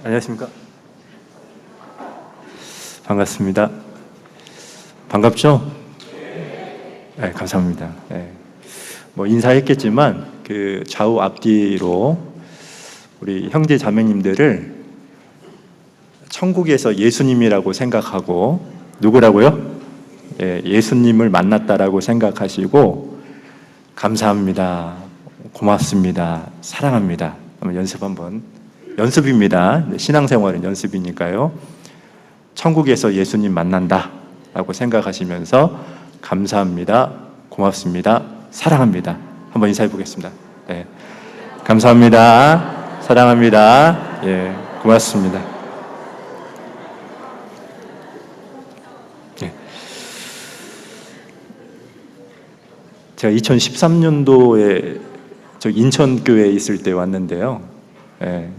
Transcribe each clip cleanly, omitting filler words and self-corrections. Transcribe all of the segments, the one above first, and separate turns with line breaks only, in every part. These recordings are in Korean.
안녕하십니까? 반갑습니다. 반갑죠? 네, 감사합니다. 네. 뭐 인사했겠지만 그 좌우 앞뒤로 우리 형제 자매님들을 천국에서 예수님이라고 생각하고 누구라고요? 예수님을 만났다라고 생각하시고 감사합니다. 고맙습니다. 사랑합니다. 한번 연습입니다. 신앙생활은 연습이니까요. 천국에서 예수님 만난다 라고 생각하시면서 감사합니다. 고맙습니다. 사랑합니다. 한번 인사해 보겠습니다. 네. 감사합니다. 사랑합니다. 예, 고맙습니다. 예. 제가 2013년도에 저 인천교회에 있을 때 왔는데요. 예.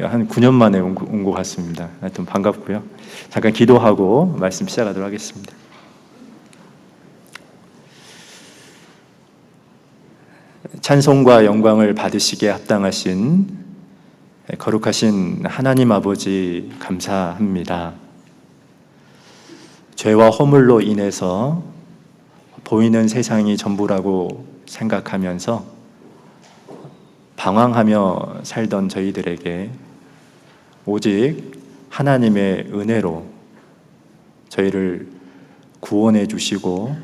한 9년 만에 온 것 같습니다. 하여튼 반갑고요. 잠깐 기도하고 말씀 시작하도록 하겠습니다. 찬송과 영광을 받으시기에 합당하신 거룩하신 하나님 아버지 감사합니다. 죄와 허물로 인해서 보이는 세상이 전부라고 생각하면서 방황하며 살던 저희들에게 오직 하나님의 은혜로 저희를 구원해 주시고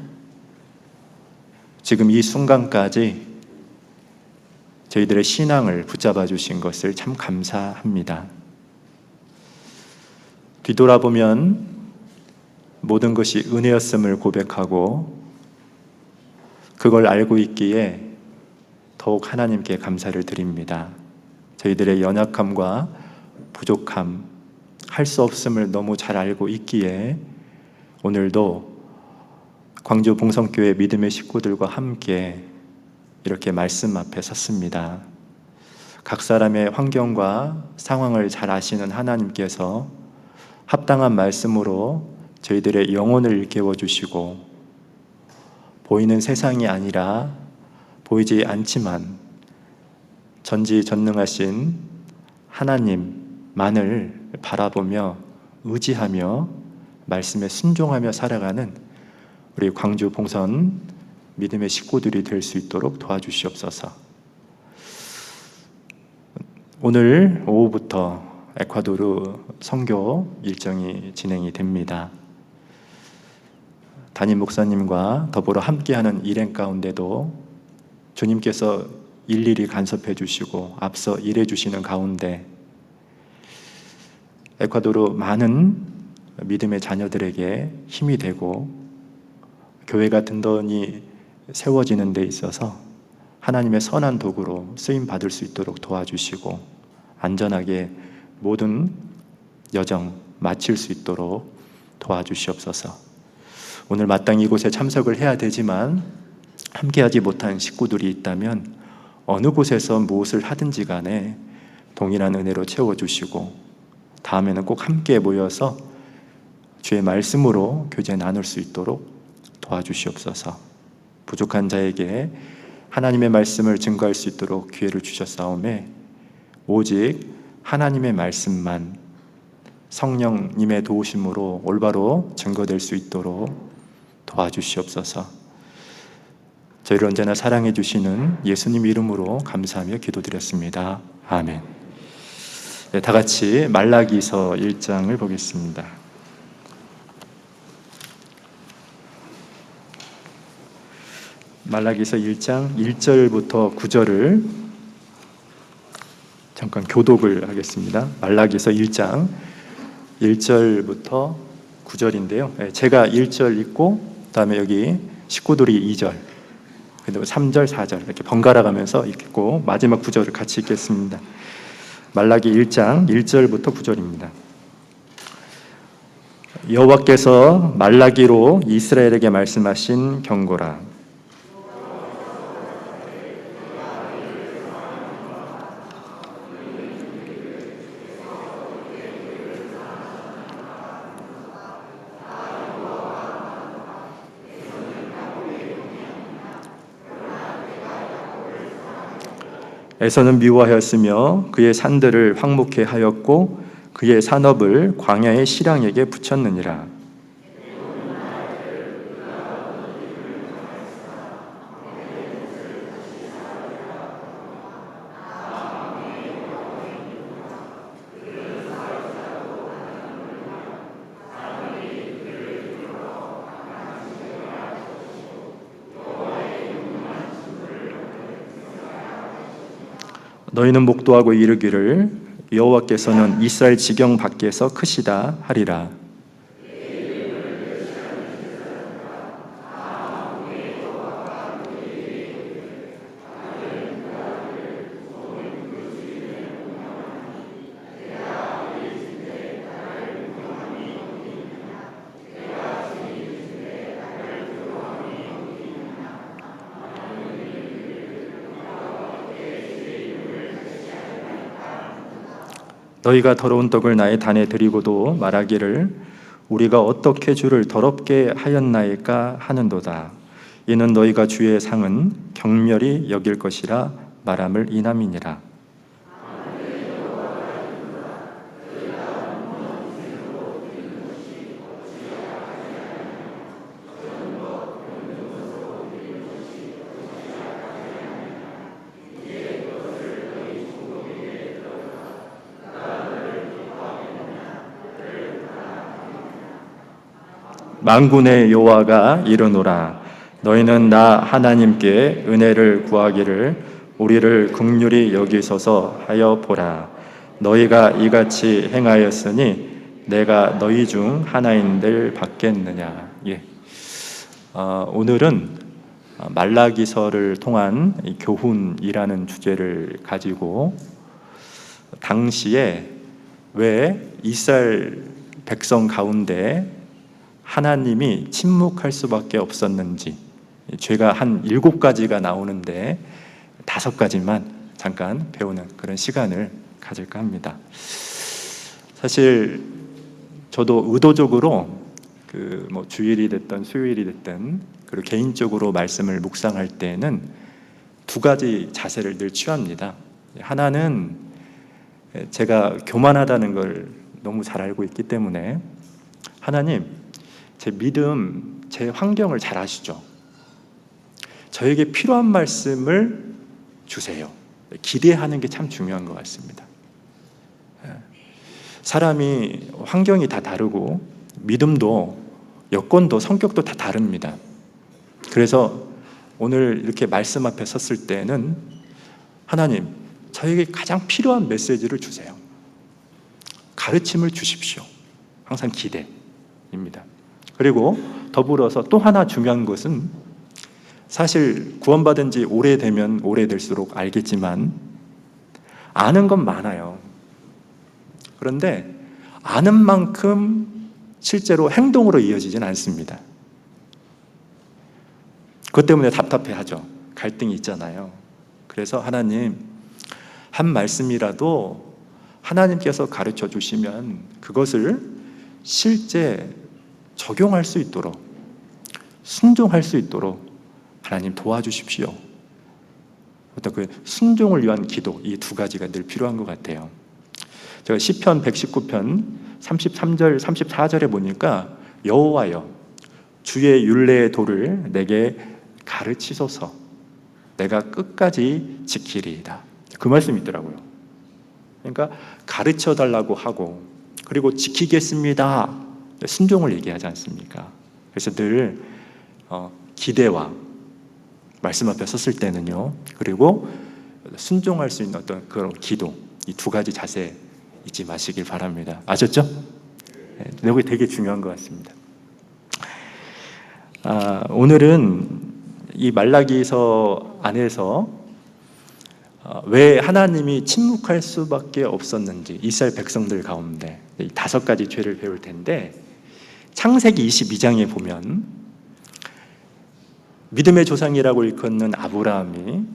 지금 이 순간까지 저희들의 신앙을 붙잡아 주신 것을 참 감사합니다. 뒤돌아보면 모든 것이 은혜였음을 고백하고 그걸 알고 있기에 더욱 하나님께 감사를 드립니다. 저희들의 연약함과 부족함, 할 수 없음을 너무 잘 알고 있기에 오늘도 광주 봉성교회 믿음의 식구들과 함께 이렇게 말씀 앞에 섰습니다. 각 사람의 환경과 상황을 잘 아시는 하나님께서 합당한 말씀으로 저희들의 영혼을 일깨워 주시고 보이는 세상이 아니라 보이지 않지만 전지전능하신 하나님만을 바라보며 의지하며 말씀에 순종하며 살아가는 우리 광주 봉선 믿음의 식구들이 될 수 있도록 도와주시옵소서. 오늘 오후부터 에콰도르 선교 일정이 진행이 됩니다. 담임 목사님과 더불어 함께하는 일행 가운데도 주님께서 일일이 간섭해 주시고 앞서 일해 주시는 가운데 에콰도르 많은 믿음의 자녀들에게 힘이 되고 교회가 든든히 세워지는 데 있어서 하나님의 선한 도구로 쓰임 받을 수 있도록 도와주시고 안전하게 모든 여정 마칠 수 있도록 도와주시옵소서. 오늘 마땅히 이곳에 참석을 해야 되지만 함께하지 못한 식구들이 있다면 어느 곳에서 무엇을 하든지 간에 동일한 은혜로 채워주시고 다음에는 꼭 함께 모여서 주의 말씀으로 교제 나눌 수 있도록 도와주시옵소서. 부족한 자에게 하나님의 말씀을 증거할 수 있도록 기회를 주셨사오매 오직 하나님의 말씀만 성령님의 도우심으로 올바로 증거될 수 있도록 도와주시옵소서. 저희를 언제나 사랑해 주시는 예수님 이름으로 감사하며 기도드렸습니다. 아멘. 네, 다 같이 말라기서 1장을 보겠습니다. 말라기서 1장 1절부터 9절을 잠깐 교독을 하겠습니다. 말라기서 1장 1절부터 9절인데요. 제가 1절 읽고 그다음에 여기 식구들이 2절 그리고 3절, 4절 이렇게 번갈아 가면서 읽고 마지막 9절을 같이 읽겠습니다. 말라기 1장 1절부터 9절입니다. 여호와께서 말라기로 이스라엘에게 말씀하신 경고라. 에서는 미워하였으며 그의 산들을 황무케 하였고 그의 산업을 광야의 실랑에게 붙였느니라. 너희는 목도하고 이르기를 여호와께서는 이스라엘 지경 밖에서 크시다 하리라. 너희가 더러운 떡을 나의 단에 드리고도 말하기를 우리가 어떻게 주를 더럽게 하였나이까 하는도다. 이는 너희가 주의 상은 경멸히 여길 것이라 말함을 인함이니라. 만군의 여호와가 이르노라. 너희는 나 하나님께 은혜를 구하기를 우리를 긍휼히 여기소서 하여 보라. 너희가 이같이 행하였으니 내가 너희 중 하나인들 받겠느냐. 오늘은 말라기서를 통한 교훈이라는 주제를 가지고 당시에 왜 이스라엘 백성 가운데 하나님이 침묵할 수밖에 없었는지, 죄가 한 7가지가 나오는데 5가지만 잠깐 배우는 그런 시간을 가질까 합니다. 사실 저도 의도적으로 주일이 됐든 수요일이 됐든 그리고 개인적으로 말씀을 묵상할 때는 2가지 자세를 늘 취합니다. 하나는 제가 교만하다는 걸 너무 잘 알고 있기 때문에 하나님, 제 믿음, 제 환경을 잘 아시죠? 저에게 필요한 말씀을 주세요. 기대하는 게 참 중요한 것 같습니다. 사람이 환경이 다 다르고 믿음도 여건도 성격도 다 다릅니다. 그래서 오늘 이렇게 말씀 앞에 섰을 때는 하나님, 저에게 가장 필요한 메시지를 주세요. 가르침을 주십시오. 항상 기대입니다. 그리고 더불어서 또 하나 중요한 것은 사실 구원받은 지 오래되면 오래될수록 알겠지만 아는 건 많아요. 그런데 아는 만큼 실제로 행동으로 이어지진 않습니다. 그것 때문에 답답해하죠. 갈등이 있잖아요. 그래서 하나님, 한 말씀이라도 하나님께서 가르쳐 주시면 그것을 실제 적용할 수 있도록, 순종할 수 있도록 하나님 도와주십시오. 어떤 그 순종을 위한 기도, 이 2가지가 늘 필요한 것 같아요. 제가 시편 119편 33절, 34절에 보니까 여호와여, 주의 율례의 도를 내게 가르치소서, 내가 끝까지 지키리이다. 그 말씀이 있더라고요. 그러니까 가르쳐 달라고 하고 그리고 지키겠습니다, 순종을 얘기하지 않습니까? 그래서 늘 기대와 말씀 앞에 섰을 때는요, 그리고 순종할 수 있는 어떤 그런 기도, 이 2가지 자세 잊지 마시길 바랍니다. 아셨죠? 이게 되게 중요한 것 같습니다. 오늘은 이 말라기서 안에서 왜 하나님이 침묵할 수밖에 없었는지, 이스라엘 백성들 가운데 이 5가지 죄를 배울 텐데, 창세기 22장에 보면 믿음의 조상이라고 일컫는 아브라함이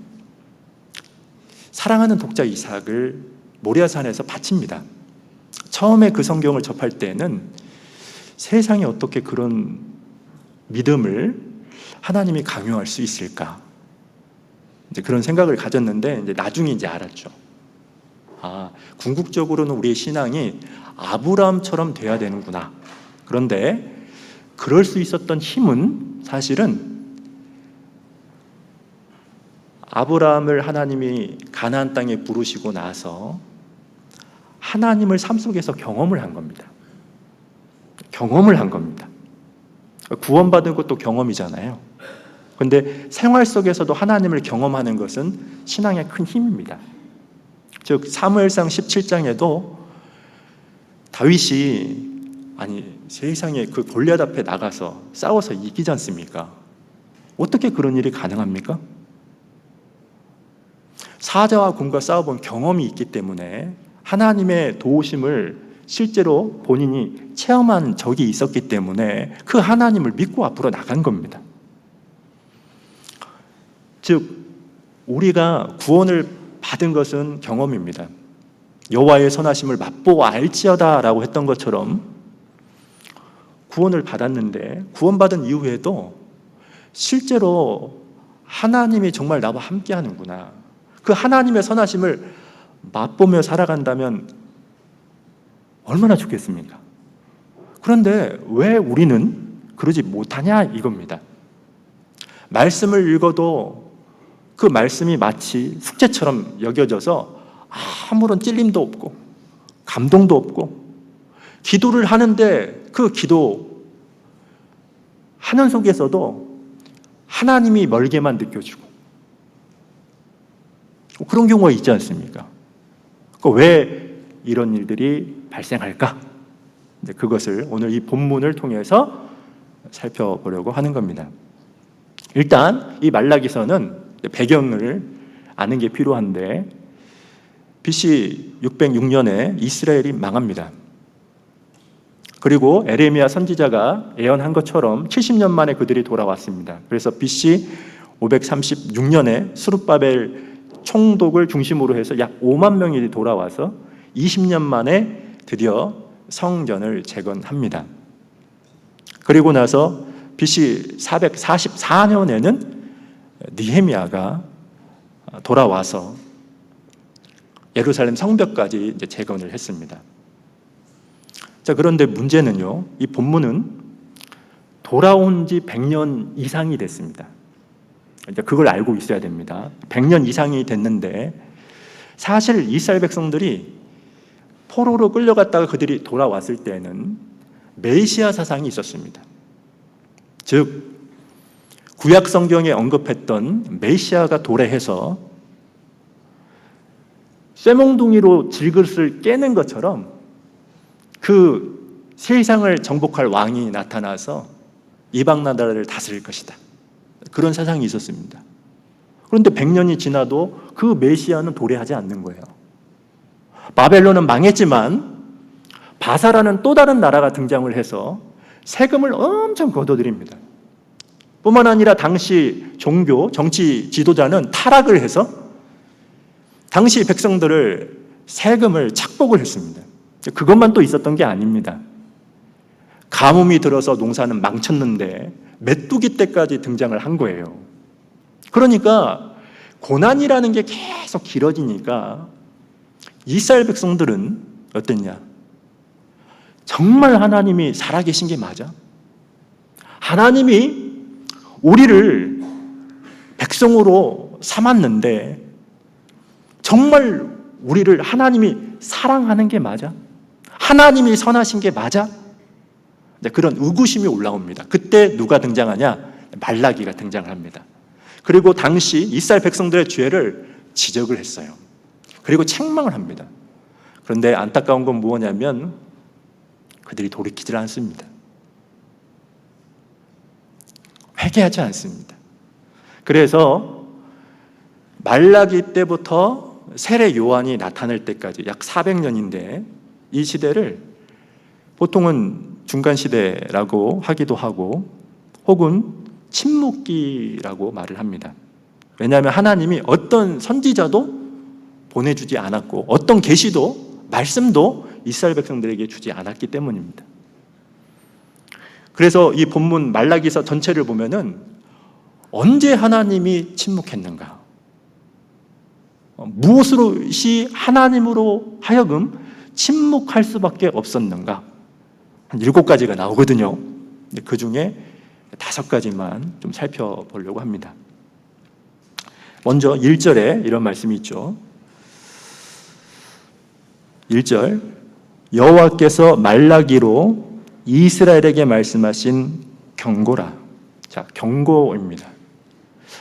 사랑하는 독자 이삭을 모리아산에서 바칩니다. 처음에 그 성경을 접할 때는 세상에 어떻게 그런 믿음을 하나님이 강요할 수 있을까? 이제 그런 생각을 가졌는데 이제 나중에 이제 알았죠. 아, 궁극적으로는 우리의 신앙이 아브라함처럼 돼야 되는구나. 그런데 그럴 수 있었던 힘은 사실은 아브라함을 하나님이 가나안 땅에 부르시고 나서 하나님을 삶 속에서 경험을 한 겁니다. 경험을 한 겁니다. 구원받은 것도 경험이잖아요. 그런데 생활 속에서도 하나님을 경험하는 것은 신앙의 큰 힘입니다. 즉 사무엘상 17장에도 다윗이 세상에 그 골리앗 앞에 나가서 싸워서 이기지 않습니까? 어떻게 그런 일이 가능합니까? 사자와 곰과 싸워본 경험이 있기 때문에 하나님의 도우심을 실제로 본인이 체험한 적이 있었기 때문에 그 하나님을 믿고 앞으로 나간 겁니다. 즉 우리가 구원을 받은 것은 경험입니다. 여호와의 선하심을 맛보고 알지어다 라고 했던 것처럼 구원을 받았는데 구원받은 이후에도 실제로 하나님이 정말 나와 함께 하는구나, 그 하나님의 선하심을 맛보며 살아간다면 얼마나 좋겠습니까? 그런데 왜 우리는 그러지 못하냐 이겁니다. 말씀을 읽어도 그 말씀이 마치 숙제처럼 여겨져서 아무런 찔림도 없고 감동도 없고, 기도를 하는데 그 기도 하는 속에서도 하나님이 멀게만 느껴지고 그런 경우가 있지 않습니까? 왜 이런 일들이 발생할까? 그것을 오늘 이 본문을 통해서 살펴보려고 하는 겁니다. 일단 이 말라기서는 배경을 아는 게 필요한데 BC 606년에 이스라엘이 망합니다. 그리고 에레미야 선지자가 예언한 것처럼 70년 만에 그들이 돌아왔습니다. 그래서 BC 536년에 스룹바벨 총독을 중심으로 해서 약 5만 명이 돌아와서 20년 만에 드디어 성전을 재건합니다. 그리고 나서 BC 444년에는 느헤미야가 돌아와서 예루살렘 성벽까지 이제 재건을 했습니다. 자, 그런데 문제는요, 이 본문은 돌아온 지 100년 이상이 됐습니다. 이제 그걸 알고 있어야 됩니다. 100년 이상이 됐는데 사실 이스라엘 백성들이 포로로 끌려갔다가 그들이 돌아왔을 때는 메시아 사상이 있었습니다. 즉 구약 성경에 언급했던 메시아가 도래해서 쇠몽둥이로 질그릇을 깨는 것처럼 그 세상을 정복할 왕이 나타나서 이방 나라를 다스릴 것이다, 그런 사상이 있었습니다. 그런데 100년이 지나도 그 메시아는 도래하지 않는 거예요. 바벨론은 망했지만 바사라는 또 다른 나라가 등장을 해서 세금을 엄청 걷어들입니다. 뿐만 아니라 당시 종교, 정치 지도자는 타락을 해서 당시 백성들을 세금을 착복을 했습니다. 그것만 또 있었던 게 아닙니다. 가뭄이 들어서 농사는 망쳤는데 메뚜기 떼까지 등장을 한 거예요. 그러니까 고난이라는 게 계속 길어지니까 이스라엘 백성들은 어땠냐? 정말 하나님이 살아계신 게 맞아? 하나님이 우리를 백성으로 삼았는데 정말 우리를 하나님이 사랑하는 게 맞아? 하나님이 선하신 게 맞아? 그런 의구심이 올라옵니다. 그때 누가 등장하냐? 말라기가 등장을 합니다. 그리고 당시 이스라엘 백성들의 죄를 지적을 했어요. 그리고 책망을 합니다. 그런데 안타까운 건 무엇이냐면 그들이 돌이키질 않습니다. 회개하지 않습니다. 그래서 말라기 때부터 세례 요한이 나타날 때까지 약 400년인데 이 시대를 보통은 중간시대라고 하기도 하고 혹은 침묵기라고 말을 합니다. 왜냐하면 하나님이 어떤 선지자도 보내주지 않았고 어떤 계시도 말씀도 이스라엘 백성들에게 주지 않았기 때문입니다. 그래서 이 본문 말라기서 전체를 보면은 언제 하나님이 침묵했는가? 무엇으로시 하나님으로 하여금 침묵할 수밖에 없었는가? 한 7가지가 나오거든요. 그 중에 5가지만 좀 살펴보려고 합니다. 먼저 1절에 이런 말씀이 있죠. 1절, 여호와께서 말라기로 이스라엘에게 말씀하신 경고라. 자, 경고입니다.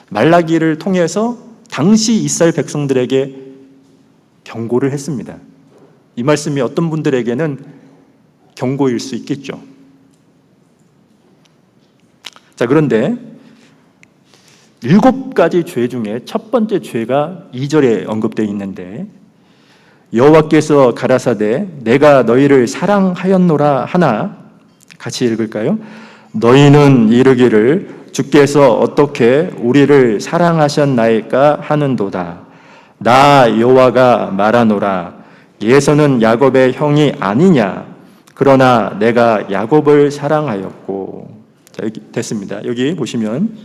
말라기를 통해서 당시 이스라엘 백성들에게 경고를 했습니다. 이 말씀이 어떤 분들에게는 경고일 수 있겠죠. 자, 그런데 7가지 죄 중에 첫 번째 죄가 2절에 언급되어 있는데, 여호와께서 가라사대 내가 너희를 사랑하였노라 하나, 같이 읽을까요? 너희는 이르기를 주께서 어떻게 우리를 사랑하셨나이까 하는도다. 나 여호와가 말하노라. 예서는 야곱의 형이 아니냐. 그러나 내가 야곱을 사랑하였고. 자, 여기 됐습니다. 여기 보시면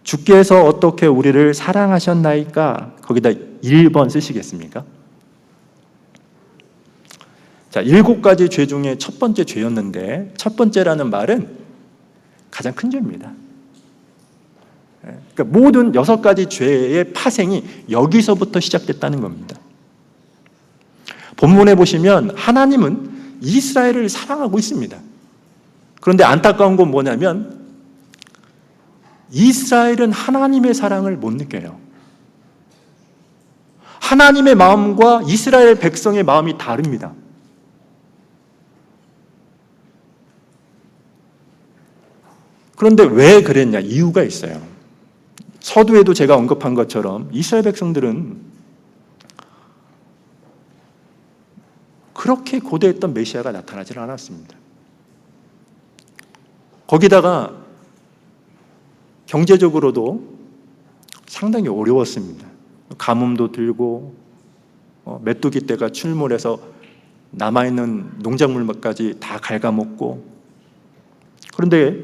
주께서 어떻게 우리를 사랑하셨나이까, 거기다 1번 쓰시겠습니까? 자, 7가지 죄 중에 첫 번째 죄였는데, 첫 번째라는 말은 가장 큰 죄입니다. 그러니까 모든 6가지 죄의 파생이 여기서부터 시작됐다는 겁니다. 본문에 보시면 하나님은 이스라엘을 사랑하고 있습니다. 그런데 안타까운 건 뭐냐면 이스라엘은 하나님의 사랑을 못 느껴요. 하나님의 마음과 이스라엘 백성의 마음이 다릅니다. 그런데 왜 그랬냐? 이유가 있어요. 서두에도 제가 언급한 것처럼 이스라엘 백성들은 그렇게 고대했던 메시아가 나타나질 않았습니다. 거기다가 경제적으로도 상당히 어려웠습니다. 가뭄도 들고 메뚜기 떼가 출몰해서 남아있는 농작물까지 다 갉아먹고, 그런데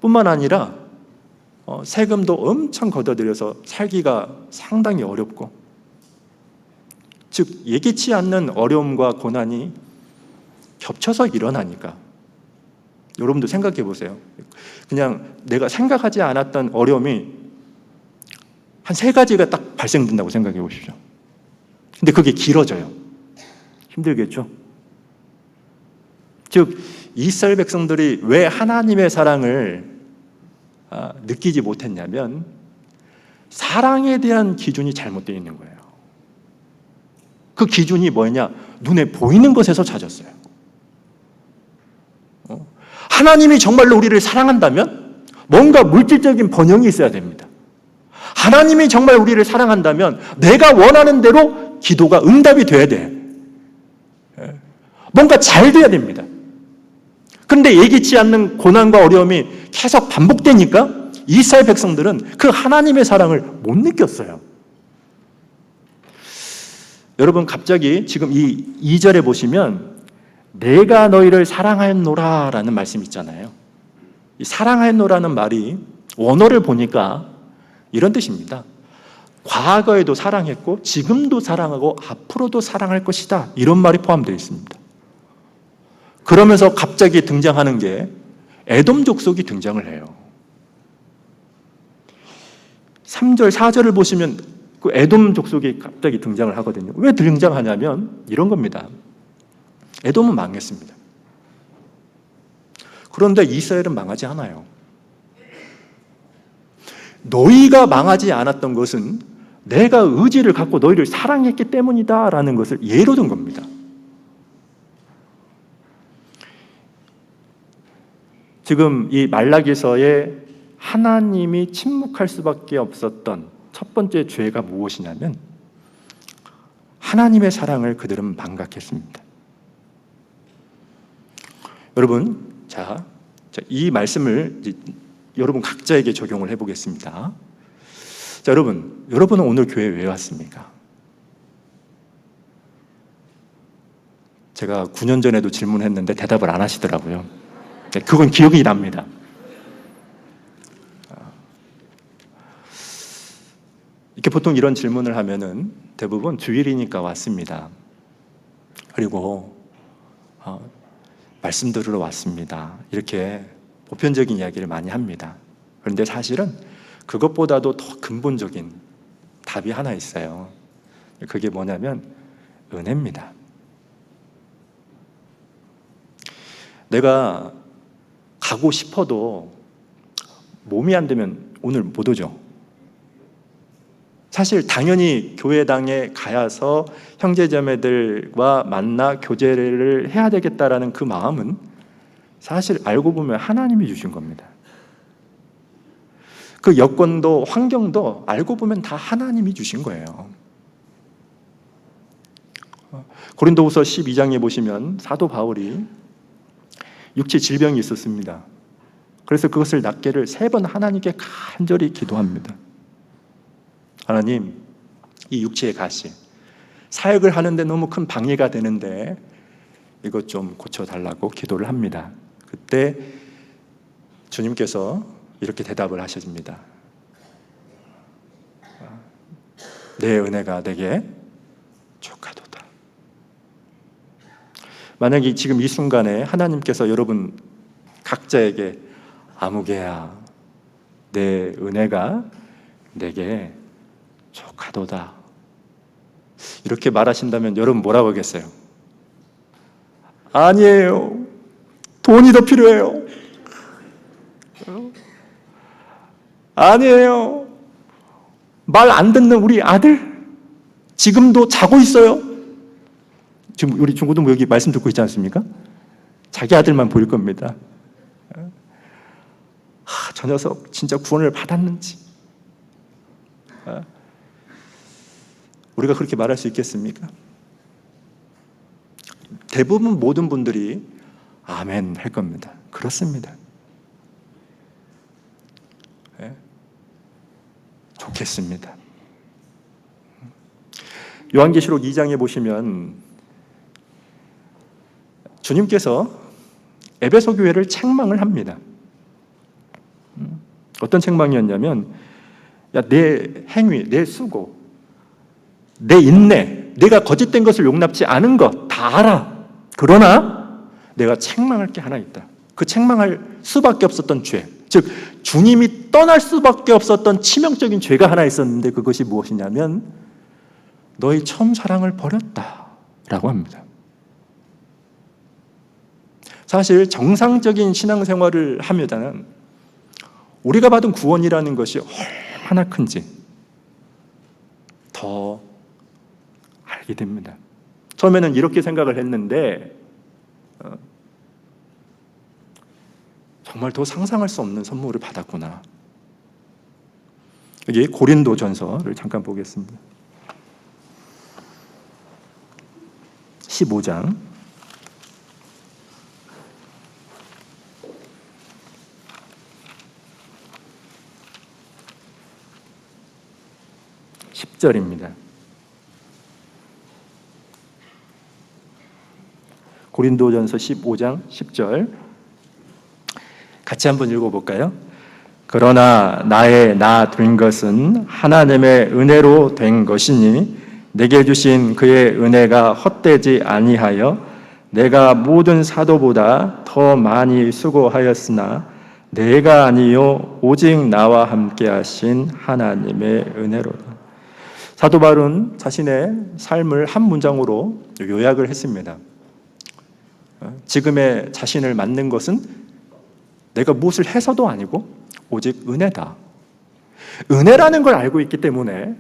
뿐만 아니라 세금도 엄청 걷어들여서 살기가 상당히 어렵고, 즉 예기치 않는 어려움과 고난이 겹쳐서 일어나니까, 여러분도 생각해 보세요. 그냥 내가 생각하지 않았던 어려움이 한 3가지가 딱 발생된다고 생각해 보십시오. 근데 그게 길어져요. 힘들겠죠? 즉 이스라엘 백성들이 왜 하나님의 사랑을 느끼지 못했냐면 사랑에 대한 기준이 잘못되어 있는 거예요. 그 기준이 뭐냐? 눈에 보이는 것에서 찾았어요. 하나님이 정말로 우리를 사랑한다면 뭔가 물질적인 번영이 있어야 됩니다. 하나님이 정말 우리를 사랑한다면 내가 원하는 대로 기도가 응답이 돼야 돼. 뭔가 잘 돼야 됩니다. 그런데 예기치 않는 고난과 어려움이 계속 반복되니까 이스라엘 백성들은 그 하나님의 사랑을 못 느꼈어요. 여러분, 갑자기 지금 이 2절에 보시면 내가 너희를 사랑하였노라 라는 말씀이 있잖아요. 이 사랑하였노라는 말이 원어를 보니까 이런 뜻입니다. 과거에도 사랑했고 지금도 사랑하고 앞으로도 사랑할 것이다, 이런 말이 포함되어 있습니다. 그러면서 갑자기 등장하는 게 에돔 족속이 등장을 해요. 3절, 4절을 보시면 그 에돔 족속이 갑자기 등장을 하거든요. 왜 등장하냐면 이런 겁니다. 에돔은 망했습니다. 그런데 이스라엘은 망하지 않아요. 너희가 망하지 않았던 것은 내가 의지를 갖고 너희를 사랑했기 때문이다 라는 것을 예로 든 겁니다. 지금 이 말라기서에 하나님이 침묵할 수밖에 없었던 첫 번째 죄가 무엇이냐면 하나님의 사랑을 그들은 망각했습니다. 여러분, 이 말씀을 여러분 각자에게 적용을 해보겠습니다. 자, 여러분은 오늘 교회에 왜 왔습니까? 제가 9년 전에도 질문했는데 대답을 안 하시더라고요. 그건 기억이 납니다. 이렇게 보통 이런 질문을 하면은 대부분 주일이니까 왔습니다. 그리고 말씀 들으러 왔습니다. 이렇게 보편적인 이야기를 많이 합니다. 그런데 사실은 그것보다도 더 근본적인 답이 하나 있어요. 그게 뭐냐면 은혜입니다. 내가 가고 싶어도 몸이 안 되면 오늘 못 오죠. 사실 당연히 교회당에 가서 형제자매들과 만나 교제를 해야 되겠다라는 그 마음은 사실 알고 보면 하나님이 주신 겁니다. 그 여건도 환경도 알고 보면 다 하나님이 주신 거예요. 고린도후서 12장에 보시면 사도 바울이 육체 질병이 있었습니다. 그래서 그것을 낫게를 3번 하나님께 간절히 기도합니다. 하나님, 이 육체의 가시 사역을 하는데 너무 큰 방해가 되는데 이것 좀 고쳐달라고 기도를 합니다. 그때 주님께서 이렇게 대답을 하십니다. 내 은혜가 내게 족하도다. 만약에 지금 이 순간에 하나님께서 여러분 각자에게 아무개야 내 은혜가 내게 족하도다 이렇게 말하신다면 여러분 뭐라고 하겠어요? 아니에요. 돈이 더 필요해요. 아니에요. 말 안 듣는 우리 아들 지금도 자고 있어요. 지금 우리 중고등부 여기 말씀 듣고 있지 않습니까? 자기 아들만 보일 겁니다. 저 녀석 진짜 구원을 받았는지. 우리가 그렇게 말할 수 있겠습니까? 대부분 모든 분들이 아멘 할 겁니다. 그렇습니다. 좋겠습니다. 요한계시록 2장에 보시면 주님께서 에베소 교회를 책망을 합니다. 어떤 책망이었냐면 야, 내 행위, 내 수고, 내 인내, 내가 거짓된 것을 용납지 않은 것 다 알아. 그러나 내가 책망할 게 하나 있다. 그 책망할 수밖에 없었던 죄, 즉 주님이 떠날 수밖에 없었던 치명적인 죄가 하나 있었는데 그것이 무엇이냐면 너희 처음 사랑을 버렸다라고 합니다. 사실 정상적인 신앙생활을 하면은 우리가 받은 구원이라는 것이 얼마나 큰지 더 알게 됩니다. 처음에는 이렇게 생각을 했는데 정말 더 상상할 수 없는 선물을 받았구나. 여기 고린도전서를 잠깐 보겠습니다. 15장 10절입니다. 고린도전서 15장 10절 같이 한번 읽어볼까요? 그러나 나의 나 된 것은 하나님의 은혜로 된 것이니 내게 주신 그의 은혜가 헛되지 아니하여 내가 모든 사도보다 더 많이 수고하였으나 내가 아니요 오직 나와 함께 하신 하나님의 은혜로다. 사도 바울은 자신의 삶을 한 문장으로 요약을 했습니다. 지금의 자신을 맞는 것은 내가 무엇을 해서도 아니고 오직 은혜다. 은혜라는 걸 알고 있기 때문에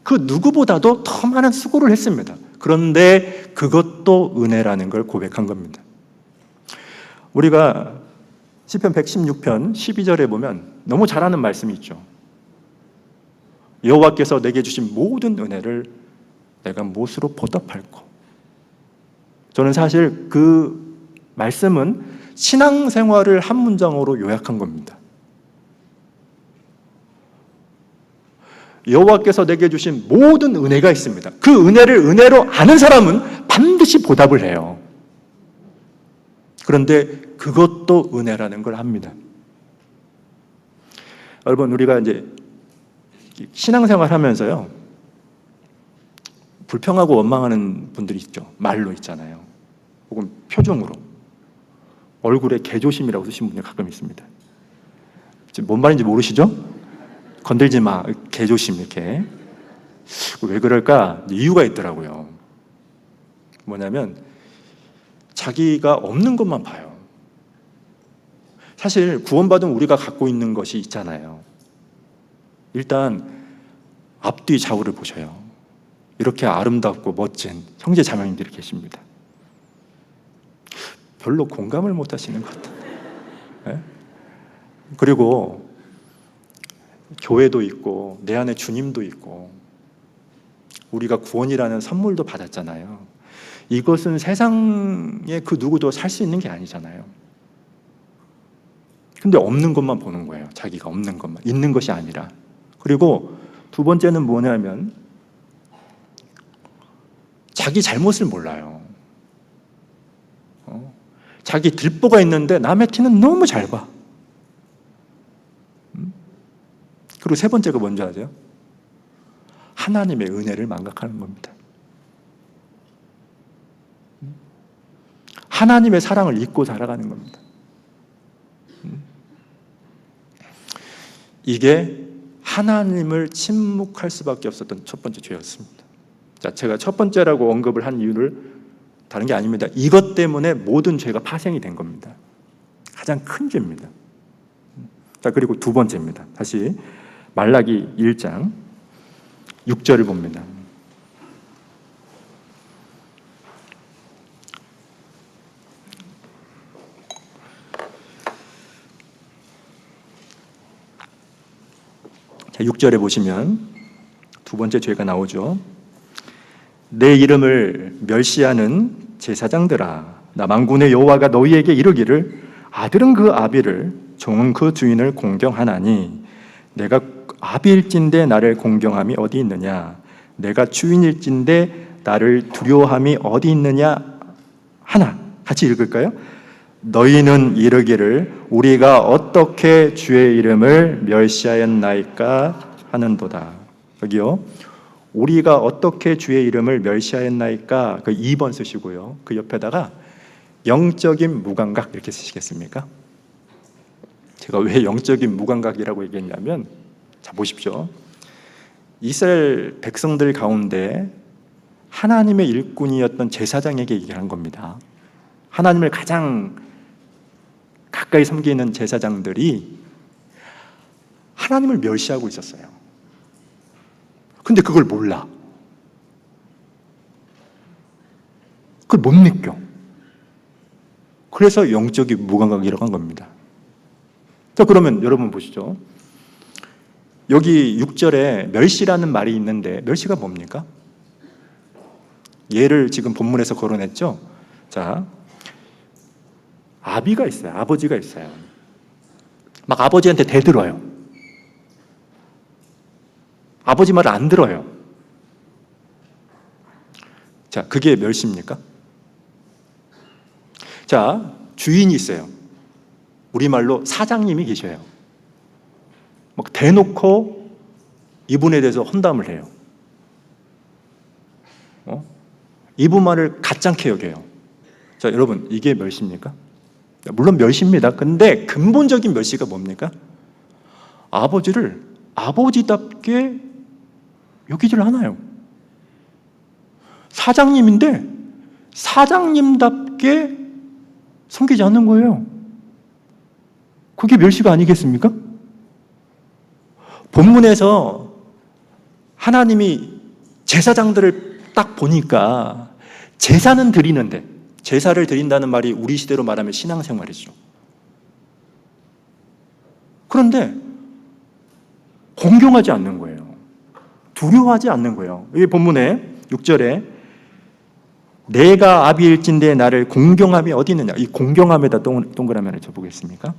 그 누구보다도 더 많은 수고를 했습니다. 그런데 그것도 은혜라는 걸 고백한 겁니다. 우리가 시편 116편 12절에 보면 너무 잘 아는 말씀이 있죠. 여호와께서 내게 주신 모든 은혜를 내가 무엇으로 보답할꼬. 저는 사실 그 말씀은 신앙생활을 한 문장으로 요약한 겁니다. 여호와께서 내게 주신 모든 은혜가 있습니다. 그 은혜를 은혜로 아는 사람은 반드시 보답을 해요. 그런데 그것도 은혜라는 걸 합니다. 여러분, 우리가 이제 신앙생활 하면서요, 불평하고 원망하는 분들이 있죠. 말로 있잖아요. 혹은 표정으로. 얼굴에 개조심이라고 쓰신 분이 가끔 있습니다. 지금 뭔 말인지 모르시죠? 건들지 마, 개조심 이렇게. 왜 그럴까? 이유가 있더라고요. 뭐냐면 자기가 없는 것만 봐요. 사실 구원받은 우리가 갖고 있는 것이 있잖아요. 일단 앞뒤 좌우를 보셔요. 이렇게 아름답고 멋진 형제 자매님들이 계십니다. 별로 공감을 못 하시는 것 같아요. 네? 그리고 교회도 있고 내 안에 주님도 있고 우리가 구원이라는 선물도 받았잖아요. 이것은 세상에 그 누구도 살 수 있는 게 아니잖아요. 근데 없는 것만 보는 거예요. 자기가 없는 것만. 있는 것이 아니라. 그리고 두 번째는 뭐냐면 자기 잘못을 몰라요. 자기 들보가 있는데 남의 티는 너무 잘 봐. 그리고 세 번째가 뭔지 아세요? 하나님의 은혜를 망각하는 겁니다. 하나님의 사랑을 잊고 살아가는 겁니다. 이게 하나님을 침묵할 수밖에 없었던 첫 번째 죄였습니다. 자, 제가 첫 번째라고 언급을 한 이유를 다른 게 아닙니다. 이것 때문에 모든 죄가 파생이 된 겁니다. 가장 큰 죄입니다. 자, 그리고 두 번째입니다. 다시 말라기 1장 6절을 봅니다. 자, 6절에 보시면 두 번째 죄가 나오죠. 내 이름을 멸시하는 제사장들아, 나 만군의 여호와가 너희에게 이르기를 아들은 그 아비를 종은 그 주인을 공경하나니 내가 아비일진데 나를 공경함이 어디 있느냐, 내가 주인일진데 나를 두려워함이 어디 있느냐 하나. 같이 읽을까요? 너희는 이르기를 우리가 어떻게 주의 이름을 멸시하였나이까 하는도다. 여기요, 우리가 어떻게 주의 이름을 멸시하였나이까, 그 2번 쓰시고요, 그 옆에다가 영적인 무감각 이렇게 쓰시겠습니까? 제가 왜 영적인 무감각이라고 얘기했냐면, 자 보십시오. 이스라엘 백성들 가운데 하나님의 일꾼이었던 제사장에게 얘기한 겁니다. 하나님을 가장 가까이 섬기는 제사장들이 하나님을 멸시하고 있었어요. 근데 그걸 몰라. 그걸 못 느껴. 그래서 영적인 무감각이라고 한 겁니다. 자, 그러면 여러분 보시죠. 여기 6절에 멸시라는 말이 있는데 멸시가 뭡니까? 얘를 지금 본문에서 거론했죠. 자, 아비가 있어요. 아버지가 있어요. 막 아버지한테 대들어요. 아버지 말을 안 들어요. 자, 그게 멸시입니까? 자, 주인이 있어요. 우리말로 사장님이 계셔요. 막 대놓고 이분에 대해서 험담을 해요. 이분 말을 가짱케 여겨요. 자, 여러분, 이게 멸시입니까? 물론 멸시입니다. 근데 근본적인 멸시가 뭡니까? 아버지를 아버지답게 여기질 않아요. 사장님인데 사장님답게 섬기지 않는 거예요. 그게 멸시가 아니겠습니까? 본문에서 하나님이 제사장들을 딱 보니까 제사는 드리는데, 제사를 드린다는 말이 우리 시대로 말하면 신앙생활이죠. 그런데 공경하지 않는 거예요. 두려워하지 않는 거예요. 이 본문에 6절에 내가 아비일진데 나를 공경함이 어디 있느냐, 이 공경함에다 동그라미를 쳐보겠습니까?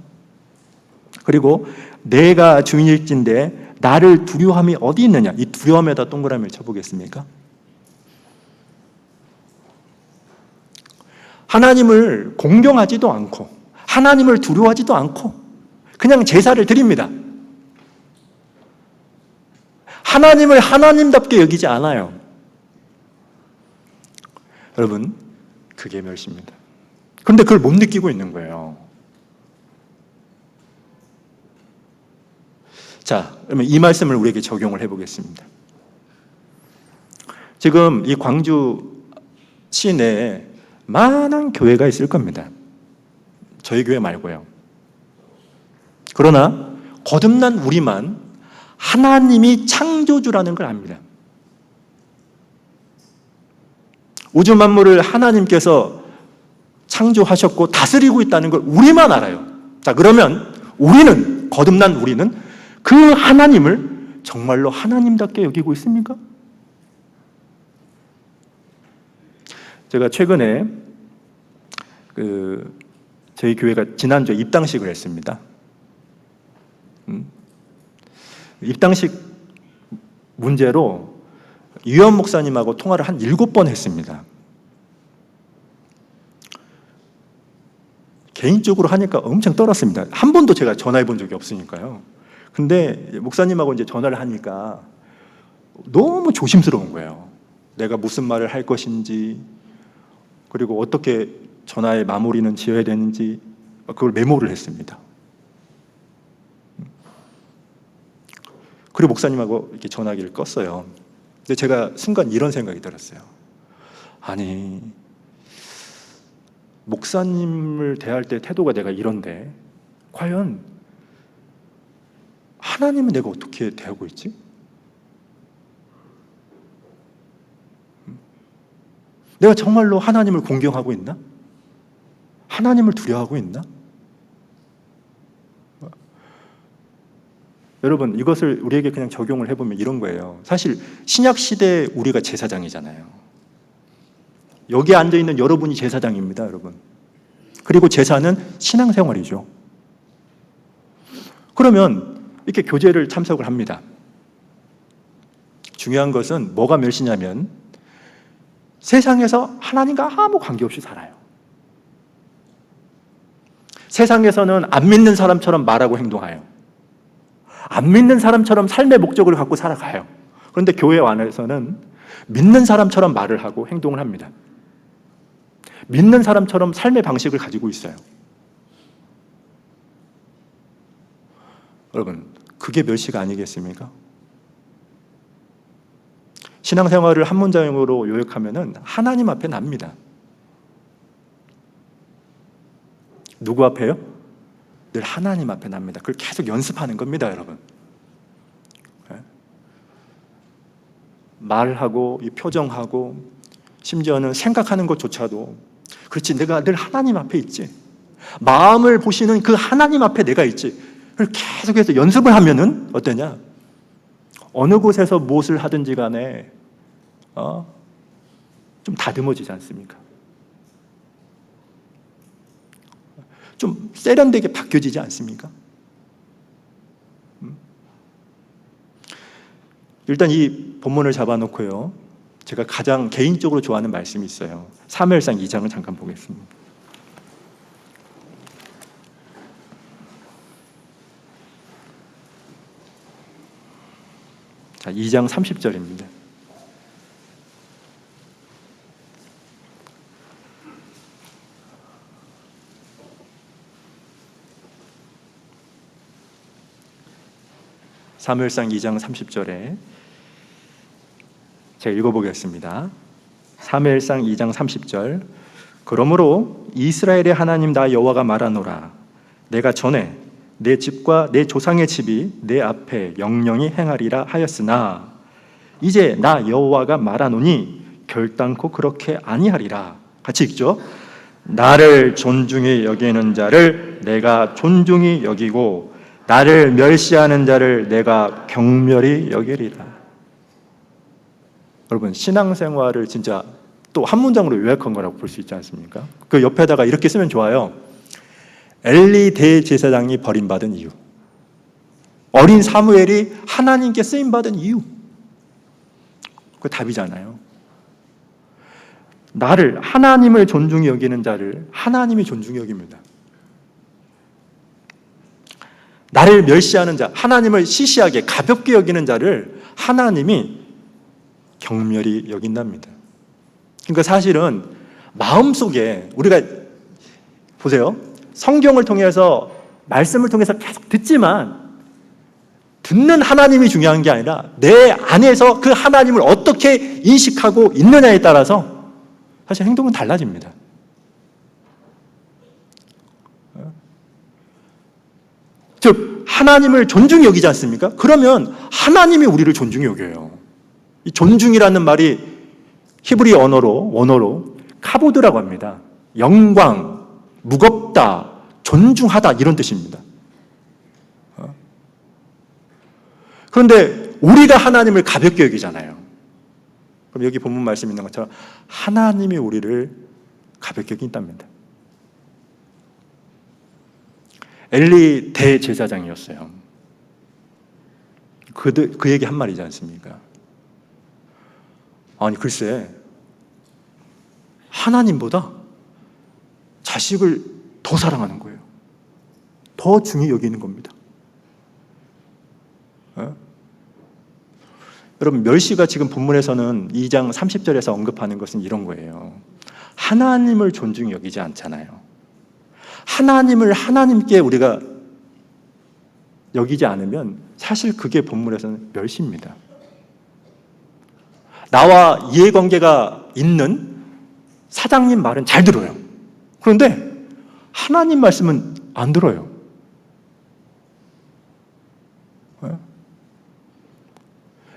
그리고 내가 주인일진데 나를 두려워함이 어디 있느냐, 이 두려움에다 동그라미를 쳐보겠습니까? 하나님을 공경하지도 않고 하나님을 두려워하지도 않고 그냥 제사를 드립니다. 하나님을 하나님답게 여기지 않아요. 여러분, 그게 멸시입니다. 그런데 그걸 못 느끼고 있는 거예요. 자, 그러면 이 말씀을 우리에게 적용을 해보겠습니다. 지금 이 광주 시내에 많은 교회가 있을 겁니다. 저희 교회 말고요. 그러나 거듭난 우리만 하나님이 창조주라는 걸 압니다. 우주 만물을 하나님께서 창조하셨고 다스리고 있다는 걸 우리만 알아요. 자, 그러면 우리는, 거듭난 우리는 그 하나님을 정말로 하나님답게 여기고 있습니까? 제가 최근에 저희 교회가 지난주에 입당식을 했습니다. 입당식 문제로 유현 목사님하고 통화를 한 7번 했습니다. 개인적으로 하니까 엄청 떨었습니다. 한 번도 제가 전화해 본 적이 없으니까요. 근데 목사님하고 이제 전화를 하니까 너무 조심스러운 거예요. 내가 무슨 말을 할 것인지, 그리고 어떻게 전화의 마무리는 지어야 되는지, 그걸 메모를 했습니다. 그리고 목사님하고 이렇게 전화기를 껐어요. 근데 제가 순간 이런 생각이 들었어요. 아니, 목사님을 대할 때 태도가 내가 이런데 과연 하나님은 내가 어떻게 대하고 있지? 내가 정말로 하나님을 공경하고 있나? 하나님을 두려워하고 있나? 여러분, 이것을 우리에게 그냥 적용을 해보면 이런 거예요. 사실 신약시대에 우리가 제사장이잖아요. 여기에 앉아있는 여러분이 제사장입니다, 여러분. 그리고 제사는 신앙생활이죠. 그러면 이렇게 교제를 참석을 합니다. 중요한 것은 뭐가 멸시냐면 세상에서 하나님과 아무 관계없이 살아요. 세상에서는 안 믿는 사람처럼 말하고 행동해요. 안 믿는 사람처럼 삶의 목적을 갖고 살아가요. 그런데 교회 안에서는 믿는 사람처럼 말을 하고 행동을 합니다. 믿는 사람처럼 삶의 방식을 가지고 있어요. 여러분, 그게 멸시가 아니겠습니까? 신앙생활을 한 문장으로 요약하면은 하나님 앞에 납니다. 누구 앞에요? 늘 하나님 앞에 납니다. 그걸 계속 연습하는 겁니다, 여러분. 말하고, 이 표정하고, 심지어는 생각하는 것조차도, 그렇지, 내가 늘 하나님 앞에 있지. 마음을 보시는 그 하나님 앞에 내가 있지. 그걸 계속해서 연습을 하면은 어떠냐? 어느 곳에서 무엇을 하든지 간에 좀 다듬어지지 않습니까? 좀 세련되게 바뀌어지지 않습니까? 일단 이 본문을 잡아놓고요, 제가 가장 개인적으로 좋아하는 말씀이 있어요. 사무엘상 2장을 잠깐 보겠습니다. 자, 2장 30절입니다. 사무엘상 2장 30절에 제가 읽어보겠습니다. 사무엘상 2장 30절. 그러므로 이스라엘의 하나님 나 여호와가 말하노라. 내가 전에 내 집과 내 조상의 집이 내 앞에 영영히 행하리라 하였으나 이제 나 여호와가 말하노니 결단코 그렇게 아니하리라. 같이 읽죠. 나를 존중히 여기는 자를 내가 존중히 여기고 나를 멸시하는 자를 내가 경멸히 여기리라. 여러분, 신앙생활을 진짜 또 한 문장으로 요약한 거라고 볼 수 있지 않습니까? 그 옆에다가 이렇게 쓰면 좋아요. 엘리 대제사장이 버림받은 이유, 어린 사무엘이 하나님께 쓰임받은 이유, 그 답이잖아요. 나를, 하나님을 존중히 여기는 자를 하나님이 존중히 여깁니다. 나를 멸시하는 자, 하나님을 시시하게 가볍게 여기는 자를 하나님이 경멸히 여긴답니다. 그러니까 사실은 마음속에 우리가 보세요. 성경을 통해서 말씀을 통해서 계속 듣지만 듣는 하나님이 중요한 게 아니라 내 안에서 그 하나님을 어떻게 인식하고 있느냐에 따라서 사실 행동은 달라집니다. 즉 하나님을 존중히 여기지 않습니까? 그러면 하나님이 우리를 존중히 여겨요. 이 존중이라는 말이 히브리 원어로 카보드라고 합니다. 영광, 무겁다, 존중하다 이런 뜻입니다. 그런데 우리가 하나님을 가볍게 여기잖아요. 그럼 여기 본문 말씀 있는 것처럼 하나님이 우리를 가볍게 여긴답니다. 엘리 대제사장이었어요. 그에게 한 말이지 않습니까? 아니 글쎄 하나님보다 자식을 더 사랑하는 거예요. 더 중히 여기는 겁니다. 여러분 멸시가 지금 본문에서는 2장 30절에서 언급하는 것은 이런 거예요. 하나님을 존중히 여기지 않잖아요. 하나님을 하나님께 우리가 여기지 않으면 사실 그게 본문에서는 멸시입니다. 나와 이해관계가 있는 사장님 말은 잘 들어요. 그런데 하나님 말씀은 안 들어요.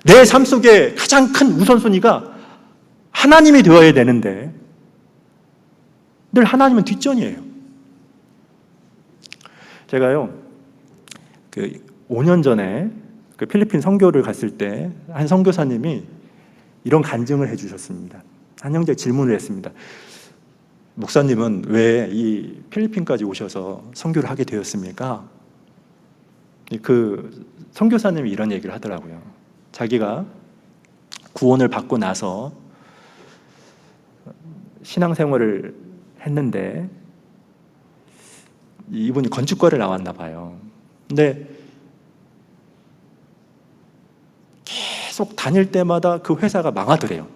내 삶 속에 가장 큰 우선순위가 하나님이 되어야 되는데 늘 하나님은 뒷전이에요. 제가요, 5년 전에 필리핀 선교를 갔을 때 한 선교사님이 이런 간증을 해주셨습니다. 한 형제가 질문을 했습니다. 목사님은 왜 이 필리핀까지 오셔서 선교를 하게 되었습니까? 그 선교사님이 이런 얘기를 하더라고요. 자기가 구원을 받고 나서 신앙생활을 했는데 이분이 건축과를 나왔나 봐요. 근데 계속 다닐 때마다 그 회사가 망하더래요.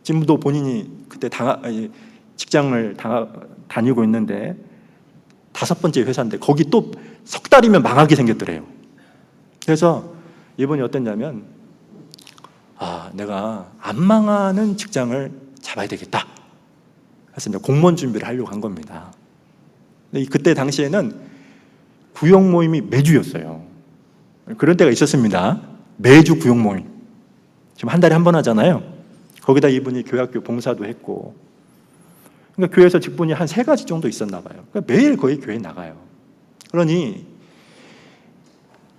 지금도 본인이 그때 직장을 다니고 있는데 5번째 회사인데 거기 또 석 달이면 망하게 생겼더래요. 그래서 이분이 어땠냐면 내가 안 망하는 직장을 잡아야 되겠다. 그래서 이제 공무원 준비를 하려고 한 겁니다. 근데 그때 당시에는 구역 모임이 매주였어요. 그런 때가 있었습니다. 매주 구역 모임. 지금 한 달에 한 번 하잖아요. 거기다 이분이 교회학교 봉사도 했고, 그러니까 교회에서 직분이 한 3가지 정도 있었나 봐요. 그러니까 매일 거의 교회에 나가요. 그러니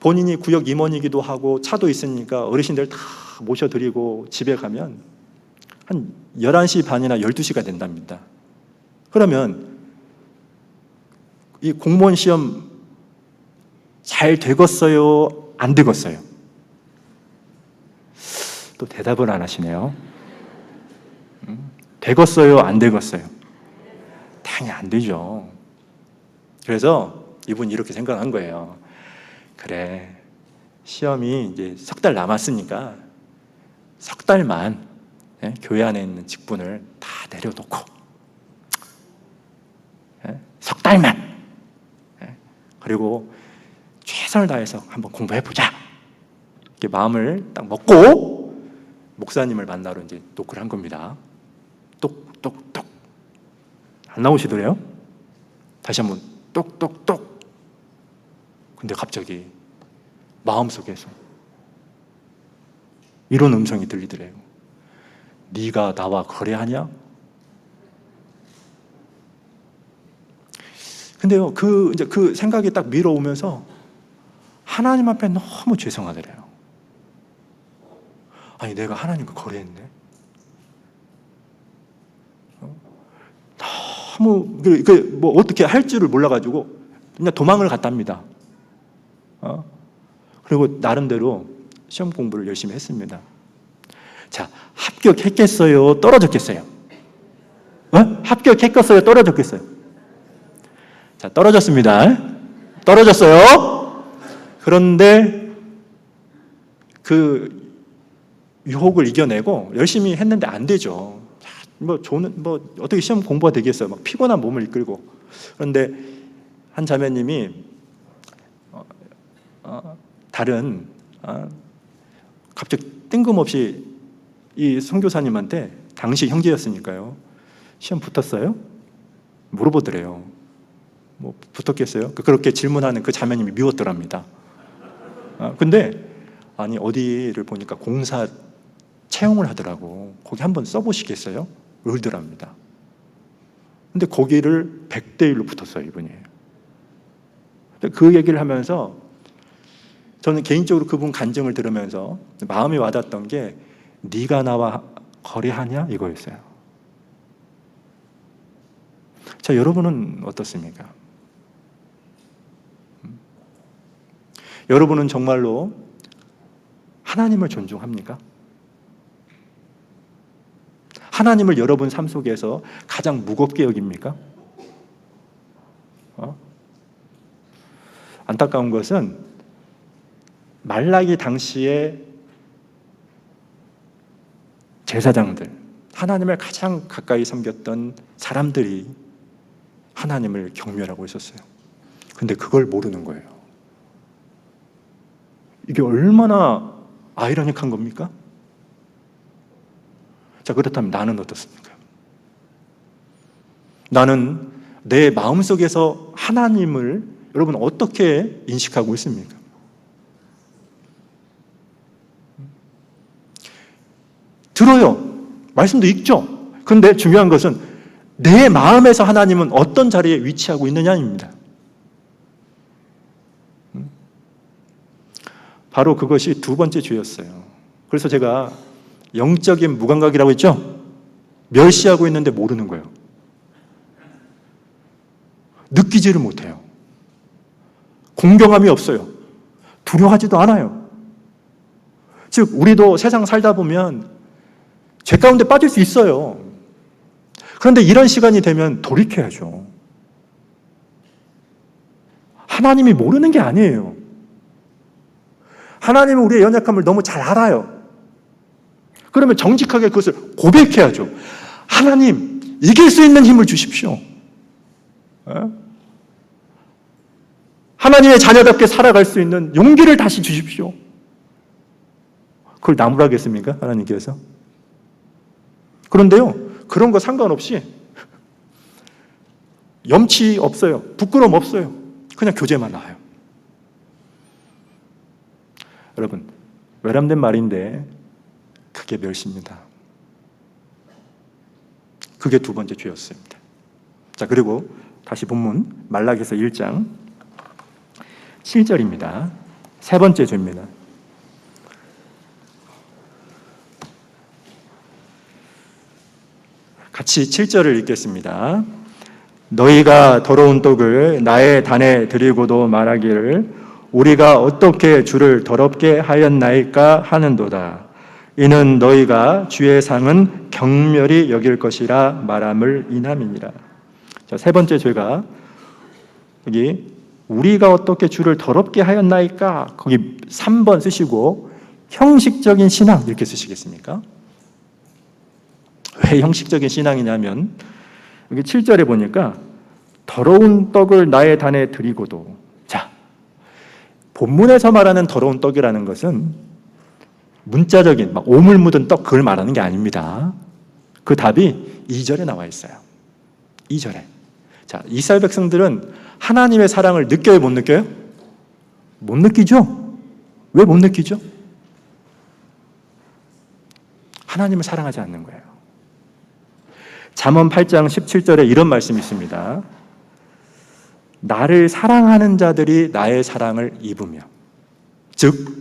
본인이 구역 임원이기도 하고 차도 있으니까 어르신들 다 모셔드리고 집에 가면 한 11시 반이나 12시가 된답니다. 그러면 이 공무원 시험 잘 되겠어요? 안 되겠어요? 또 대답을 안 하시네요. 되겠어요? 안 되겠어요? 당연히 안 되죠. 그래서 이분이 이렇게 생각한 거예요. 그래, 시험이 이제 석 달 남았으니까 석 달만 교회 안에 있는 직분을 다 내려놓고 석 달만 그리고 최선을 다해서 한번 공부해보자 이렇게 마음을 딱 먹고 목사님을 만나러 이제 노크를 한 겁니다. 똑똑똑 안 나오시더래요. 다시 한번 똑똑똑. 근데 갑자기 마음속에서 이런 음성이 들리더래요. 네가 나와 거래하냐? 근데요, 그 생각이 딱 밀어오면서 하나님 앞에 너무 죄송하더래요. 아니, 내가 하나님과 거래했네. 너무 뭐 어떻게 할 줄을 몰라가지고 그냥 도망을 갔답니다. 그리고 나름대로 시험 공부를 열심히 했습니다. 자, 합격했겠어요? 떨어졌겠어요? 합격했겠어요? 떨어졌겠어요? 자, 떨어졌습니다. 떨어졌어요. 그런데 그 유혹을 이겨내고 열심히 했는데 안 되죠. 어떻게 시험 공부가 되겠어요? 막 피곤한 몸을 이끌고. 그런데 한 자매님이 다른 갑자기 뜬금없이 이 선교사님한테, 당시 형제였으니까요, 시험 붙었어요? 물어보더래요. 뭐 붙었겠어요? 그렇게 질문하는 그 자매님이 미웠더랍니다. 근데 아니 어디를 보니까 공사 채용을 하더라고. 거기 한번 써보시겠어요? 울더랍니다. 근데 거기를 100대 1로 붙었어요, 이분이. 그 얘기를 하면서 저는 개인적으로 그분 간증을 들으면서 마음이 와닿았던 게, 네가 나와 거래하냐 이거였어요. 자, 여러분은 어떻습니까? 여러분은 정말로 하나님을 존중합니까? 하나님을 여러분 삶 속에서 가장 무겁게 여깁니까? 안타까운 것은 말라기 당시에 제사장들, 하나님을 가장 가까이 섬겼던 사람들이 하나님을 경멸하고 있었어요. 근데 그걸 모르는 거예요. 이게 얼마나 아이러니한 겁니까? 자, 그렇다면 나는 어떻습니까? 나는 내 마음속에서 하나님을 여러분 어떻게 인식하고 있습니까? 들어요. 말씀도 읽죠. 그런데 중요한 것은 내 마음에서 하나님은 어떤 자리에 위치하고 있느냐입니다. 바로 그것이 두 번째 죄였어요. 그래서 제가 영적인 무감각이라고 했죠? 멸시하고 있는데 모르는 거예요. 느끼지를 못해요. 공경함이 없어요. 두려워하지도 않아요. 즉, 우리도 세상 살다 보면 죄 가운데 빠질 수 있어요. 그런데 이런 시간이 되면 돌이켜야죠. 하나님이 모르는 게 아니에요. 하나님은 우리의 연약함을 너무 잘 알아요. 그러면 정직하게 그것을 고백해야죠. 하나님, 이길 수 있는 힘을 주십시오. 하나님의 자녀답게 살아갈 수 있는 용기를 다시 주십시오. 그걸 나무라겠습니까? 하나님께서? 그런데요, 그런 거 상관없이 염치 없어요. 부끄러움 없어요. 그냥 교제만 나와요. 여러분, 외람된 말인데 그게 멸시입니다. 그게 두 번째 죄였습니다. 자, 그리고 다시 본문 말라기서 1장 7절입니다. 세 번째 죄입니다. 같이 7절을 읽겠습니다. 너희가 더러운 떡을 나의 단에 드리고도 말하기를 우리가 어떻게 주를 더럽게 하였나이까 하는도다. 이는 너희가 주의 상은 경멸히 여길 것이라 말함을 인함이니라. 자, 세 번째 죄가 여기 우리가 어떻게 주를 더럽게 하였나이까, 거기 3번 쓰시고 형식적인 신앙 이렇게 쓰시겠습니까? 왜 형식적인 신앙이냐면 여기 7절에 보니까 더러운 떡을 나의 단에 드리고도, 자, 본문에서 말하는 더러운 떡이라는 것은 문자적인 막 오물 묻은 떡, 그걸 말하는 게 아닙니다. 그 답이 2절에 나와 있어요. 2절에. 자, 이스라엘 백성들은 하나님의 사랑을 느껴요, 못 느껴요? 못 느끼죠? 왜 못 느끼죠? 하나님을 사랑하지 않는 거예요. 잠언 8장 17절에 이런 말씀이 있습니다. 나를 사랑하는 자들이 나의 사랑을 입으며, 즉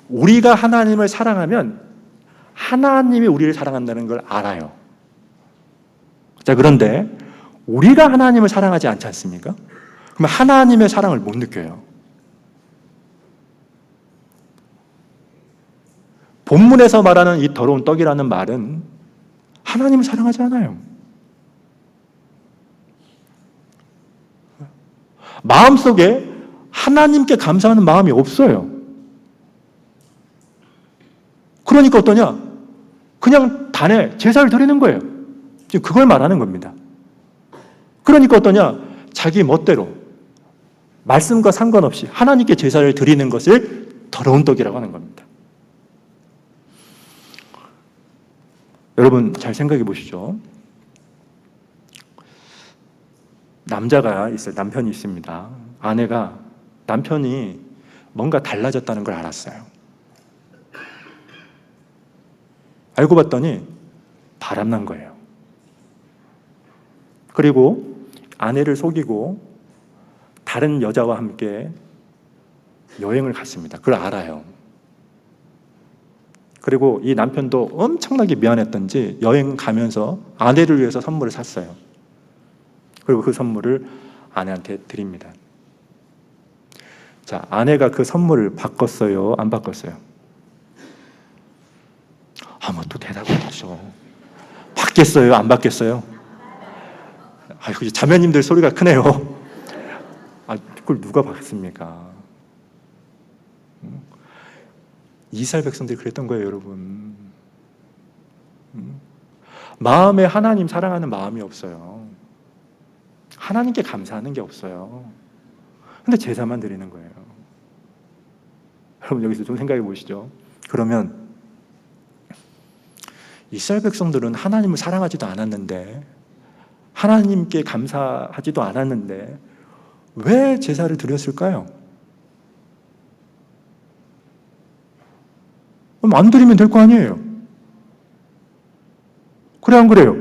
우리가 하나님을 사랑하면 하나님이 우리를 사랑한다는 걸 알아요. 자, 그런데 우리가 하나님을 사랑하지 않지 않습니까? 그러면 하나님의 사랑을 못 느껴요. 본문에서 말하는 이 더러운 떡이라는 말은 하나님을 사랑하지 않아요. 마음속에 하나님께 감사하는 마음이 없어요. 그러니까 어떠냐? 그냥 단에 제사를 드리는 거예요. 지금 그걸 말하는 겁니다. 그러니까 어떠냐? 자기 멋대로 말씀과 상관없이 하나님께 제사를 드리는 것을 더러운 떡이라고 하는 겁니다. 여러분 잘 생각해 보시죠. 남자가 있어요. 남편이 있습니다. 아내가 남편이 뭔가 달라졌다는 걸 알았어요. 알고 봤더니 바람난 거예요. 그리고 아내를 속이고 다른 여자와 함께 여행을 갔습니다. 그걸 알아요. 그리고 이 남편도 엄청나게 미안했던지 여행 가면서 아내를 위해서 선물을 샀어요. 그리고 그 선물을 아내한테 드립니다. 자, 아내가 그 선물을 바꿨어요? 안 바꿨어요? 뭐 또 대답을 하죠. 바뀌었어요? 안 바뀌었어요? 아이고, 자매님들 소리가 크네요. 그걸 누가 바꿨습니까? 이스라엘 백성들이 그랬던 거예요, 여러분. 마음에 하나님 사랑하는 마음이 없어요. 하나님께 감사하는 게 없어요. 근데 제사만 드리는 거예요. 여러분 여기서 좀 생각해 보시죠. 그러면 이스라엘 백성들은 하나님을 사랑하지도 않았는데, 하나님께 감사하지도 않았는데 왜 제사를 드렸을까요? 그럼 안 드리면 될 거 아니에요? 그래 안 그래요?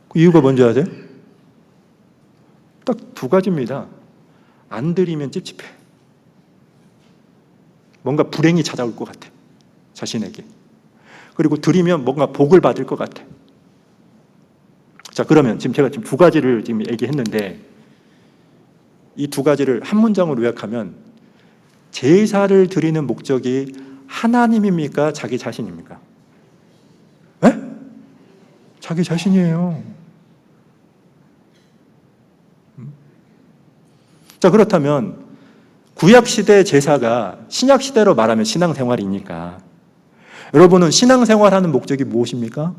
그 이유가 뭔지 아세요? 딱 두 가지입니다. 안 드리면 찝찝해. 뭔가 불행이 찾아올 것 같아. 자신에게. 그리고 드리면 뭔가 복을 받을 것 같아. 자, 그러면 제가 두 가지를 지금 얘기했는데, 이 두 가지를 한 문장으로 요약하면, 제사를 드리는 목적이 하나님입니까? 자기 자신입니까? 에? 자기 자신이에요. 자, 그렇다면 구약시대 제사가 신약시대로 말하면 신앙생활이니까, 여러분은 신앙생활하는 목적이 무엇입니까?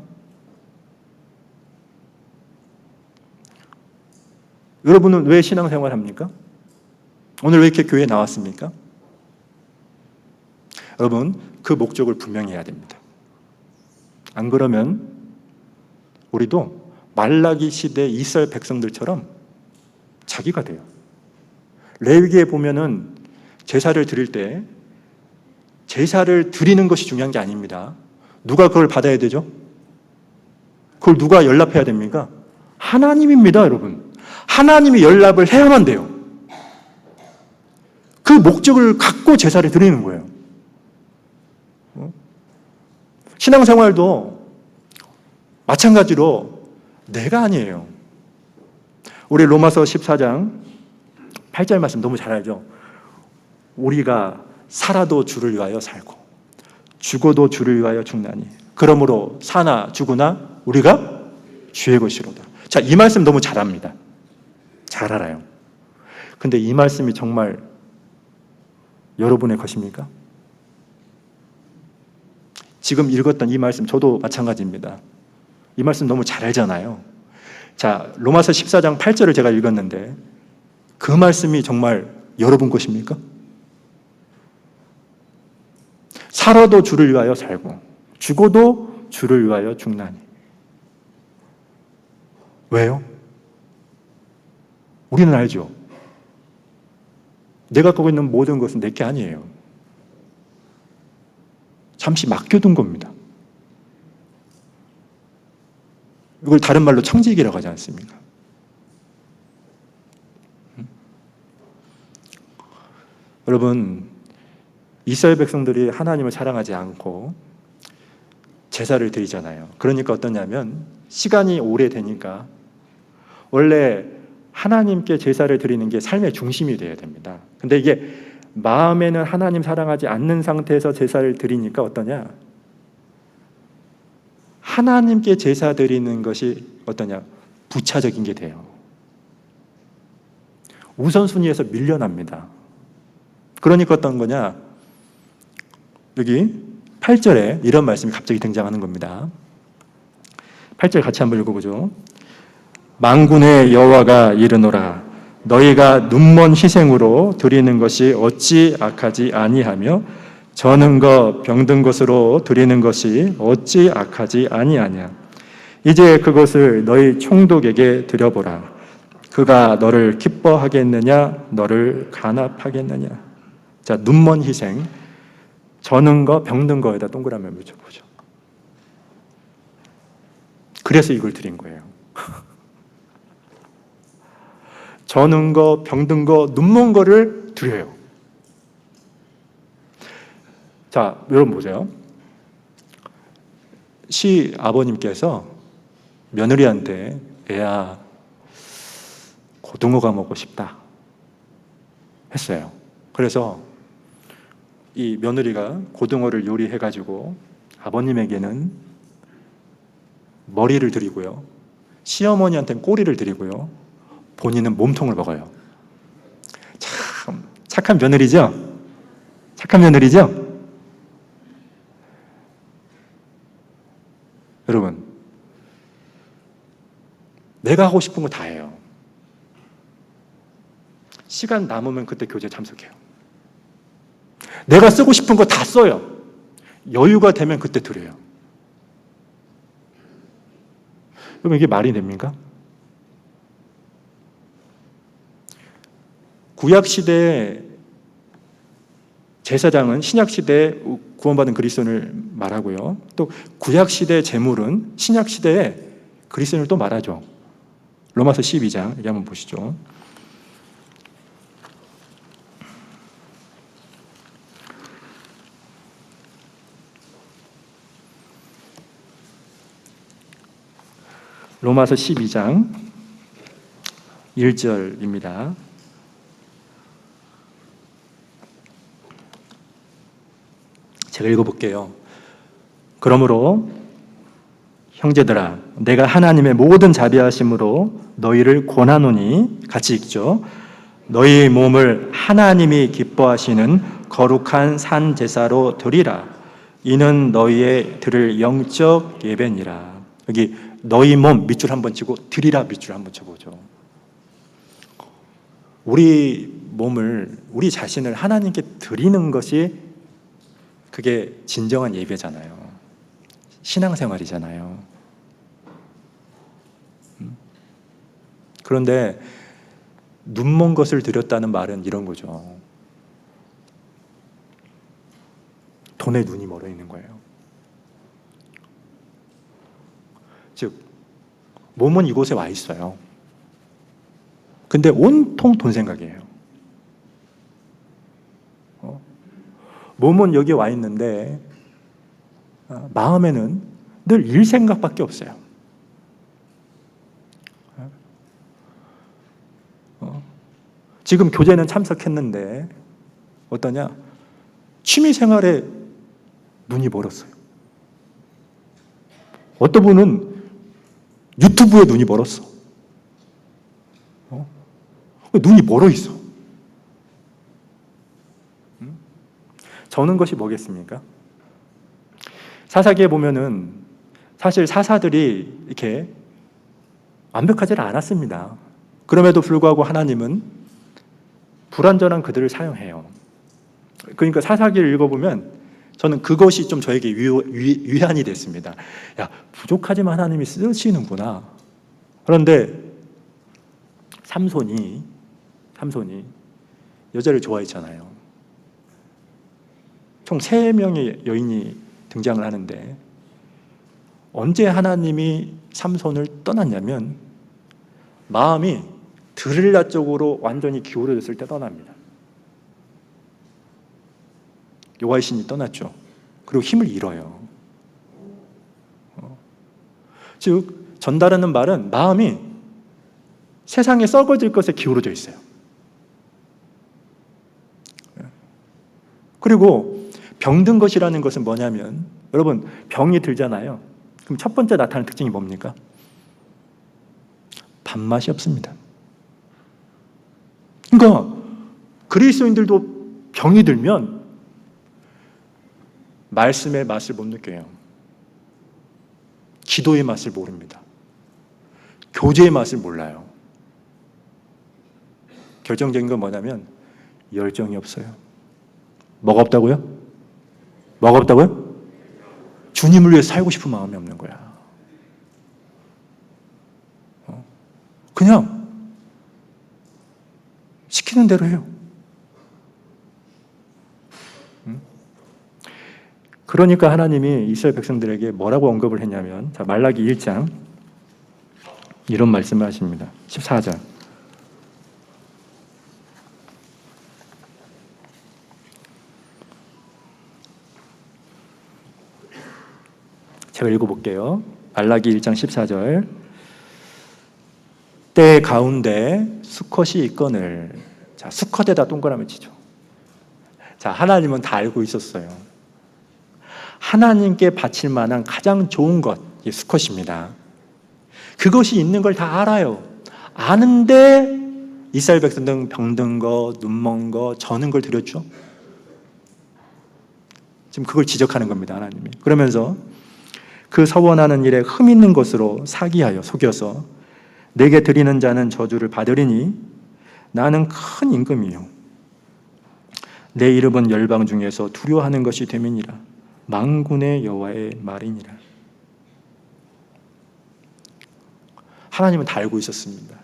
여러분은 왜 신앙생활 합니까? 오늘 왜 이렇게 교회에 나왔습니까? 여러분, 그 목적을 분명히 해야 됩니다. 안 그러면 우리도 말라기 시대 이스라엘 백성들처럼 자기가 돼요. 레위기에 보면은 제사를 드릴 때 제사를 드리는 것이 중요한 게 아닙니다. 누가 그걸 받아야 되죠? 그걸 누가 연락해야 됩니까? 하나님입니다, 여러분. 하나님이 연락을 해야만 돼요. 그 목적을 갖고 제사를 드리는 거예요. 신앙생활도 마찬가지로 내가 아니에요. 우리 로마서 14장 8절 말씀 너무 잘 알죠? 우리가 살아도 주를 위하여 살고 죽어도 주를 위하여 죽나니 그러므로 사나 죽으나 우리가 주의 것이로다. 자, 이 말씀 너무 잘 압니다. 잘 알아요. 근데 이 말씀이 정말 여러분의 것입니까? 지금 읽었던 이 말씀 저도 마찬가지입니다. 이 말씀 너무 잘 알잖아요. 자, 로마서 14장 8절을 제가 읽었는데 그 말씀이 정말 여러분 것입니까? 살아도 주를 위하여 살고 죽어도 주를 위하여 죽나니. 왜요? 우리는 알죠. 내가 갖고 있는 모든 것은 내게 아니에요. 잠시 맡겨둔 겁니다. 이걸 다른 말로 청지기라고 하지 않습니까? 여러분, 이스라엘 백성들이 하나님을 사랑하지 않고 제사를 드리잖아요. 그러니까 어떠냐면 시간이 오래되니까 원래 하나님께 제사를 드리는 게 삶의 중심이 되어야 됩니다. 근데 이게 마음에는 하나님 사랑하지 않는 상태에서 제사를 드리니까 어떠냐? 하나님께 제사 드리는 것이 어떠냐? 부차적인 게 돼요. 우선순위에서 밀려납니다. 그러니까 어떤 거냐? 여기 8절에 이런 말씀이 갑자기 등장하는 겁니다. 8절 같이 한번 읽어보죠. 만군의 여호와가 이르노라 너희가 눈먼 희생으로 드리는 것이 어찌 악하지 아니하며 저는 것 병든 것으로 드리는 것이 어찌 악하지 아니하냐. 이제 그것을 너희 총독에게 드려보라. 그가 너를 기뻐하겠느냐 너를 간합하겠느냐. 자, 눈먼 희생, 저는 거 병든 거에다 동그라미 붙여보죠. 그래서 이걸 드린 거예요. 저는 거, 병든 거, 눈먼 거를 드려요. 자, 여러분 보세요. 시아버님께서 며느리한테 애야, 고등어가 먹고 싶다 했어요. 그래서 이 며느리가 고등어를 요리해가지고 아버님에게는 머리를 드리고요. 시어머니한테는 꼬리를 드리고요. 본인은 몸통을 먹어요. 참 착한 며느리죠? 착한 며느리죠? 여러분, 내가 하고 싶은 거 다 해요. 시간 남으면 그때 교제 참석해요. 내가 쓰고 싶은 거 다 써요. 여유가 되면 그때 드려요. 여러분, 이게 말이 됩니까? 구약시대 제사장은 신약시대에 구원받은 그리스도인을 말하고요. 또 구약시대 제물은 신약시대에 그리스도인을 또 말하죠. 로마서 12장 여기 한번 보시죠. 로마서 12장 1절입니다. 제가 읽어볼게요. 그러므로 형제들아 내가 하나님의 모든 자비하심으로 너희를 권하노니 같이 읽죠. 너희 몸을 하나님이 기뻐하시는 거룩한 산 제사로 드리라. 이는 너희의 드릴 영적 예배니라. 여기 너희 몸 밑줄 한번 치고 드리라 밑줄 한번 쳐보죠. 우리 몸을 우리 자신을 하나님께 드리는 것이 그게 진정한 예배잖아요. 신앙생활이잖아요. 그런데 눈먼 것을 드렸다는 말은 이런 거죠. 돈에 눈이 멀어 있는 거예요. 즉 몸은 이곳에 와 있어요. 근데 온통 돈 생각이에요. 몸은 여기 와 있는데 마음에는 늘 일 생각밖에 없어요. 지금 교제는 참석했는데 어떠냐? 취미 생활에 눈이 멀었어요. 어떤 분은 유튜브에 눈이 멀었어. 눈이 멀어 있어. 저는 것이 뭐겠습니까? 사사기에 보면은 사실 사사들이 이렇게 완벽하지 않았습니다. 그럼에도 불구하고 하나님은 불완전한 그들을 사용해요. 그러니까 사사기를 읽어보면 저는 그것이 좀 저에게 위안이 됐습니다. 야, 부족하지만 하나님이 쓰시는구나. 그런데 삼손이 여자를 좋아했잖아요. 총 3명의 여인이 등장을 하는데 언제 하나님이 삼손을 떠났냐면 마음이 드릴라 쪽으로 완전히 기울어졌을 때 떠납니다. 여호와의 신이 떠났죠. 그리고 힘을 잃어요. 즉 전달하는 말은 마음이 세상에 썩어질 것에 기울어져 있어요. 그리고 병든 것이라는 것은 뭐냐면 여러분 병이 들잖아요. 그럼 첫 번째 나타나는 특징이 뭡니까? 밥맛이 없습니다. 그러니까 그리스도인들도 병이 들면 말씀의 맛을 못 느껴요. 기도의 맛을 모릅니다. 교제의 맛을 몰라요. 결정적인 건 뭐냐면 열정이 없어요. 뭐가 없다고요? 뭐가 없다고요? 주님을 위해 살고 싶은 마음이 없는 거야. 그냥 시키는 대로 해요. 그러니까 하나님이 이스라엘 백성들에게 뭐라고 언급을 했냐면, 자, 말라기 1장 이런 말씀을 하십니다. 14절. 제가 읽어볼게요. 말라기 1장 14절. 때 가운데 수컷이 있거늘. 자, 수컷에다 동그라미 치죠. 자, 하나님은 다 알고 있었어요. 하나님께 바칠 만한 가장 좋은 것, 이 수컷입니다. 그것이 있는 걸 다 알아요. 아는데 이스라엘 백성들은 병든 거, 눈먼 거, 저는 걸 드렸죠. 지금 그걸 지적하는 겁니다, 하나님이. 그러면서 그 서원하는 일에 흠 있는 것으로 사기하여 속여서 내게 드리는 자는 저주를 받으리니 나는 큰 임금이요 내 이름은 열방 중에서 두려워하는 것이 됨이니라. 만군의 여호와의 말이니라. 하나님은 다 알고 있었습니다.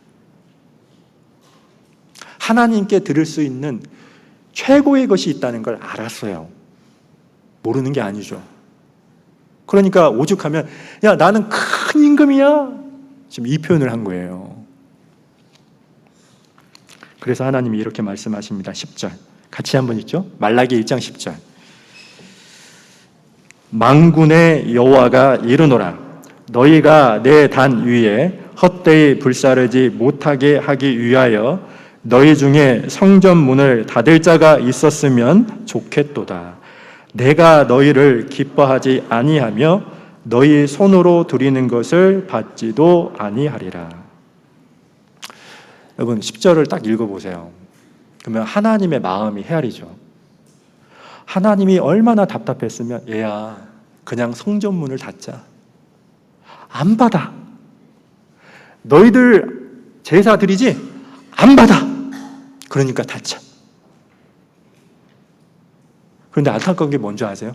하나님께 드릴 수 있는 최고의 것이 있다는 걸 알았어요. 모르는 게 아니죠. 그러니까 오죽하면 야, 나는 큰 임금이야. 지금 이 표현을 한 거예요. 그래서 하나님이 이렇게 말씀하십니다. 10절 같이 한번 읽죠. 말라기 1장 10절. 만군의 여호와가 이르노라. 너희가 내 단 위에 헛되이 불사르지 못하게 하기 위하여 너희 중에 성전 문을 닫을 자가 있었으면 좋겠도다. 내가 너희를 기뻐하지 아니하며 너희 손으로 드리는 것을 받지도 아니하리라. 여러분 10절을 딱 읽어보세요. 그러면 하나님의 마음이 헤아리죠. 하나님이 얼마나 답답했으면 얘야 그냥 성전문을 닫자. 안 받아. 너희들 제사 드리지? 안 받아. 그러니까 닫자. 그런데 안타까운 게 뭔지 아세요?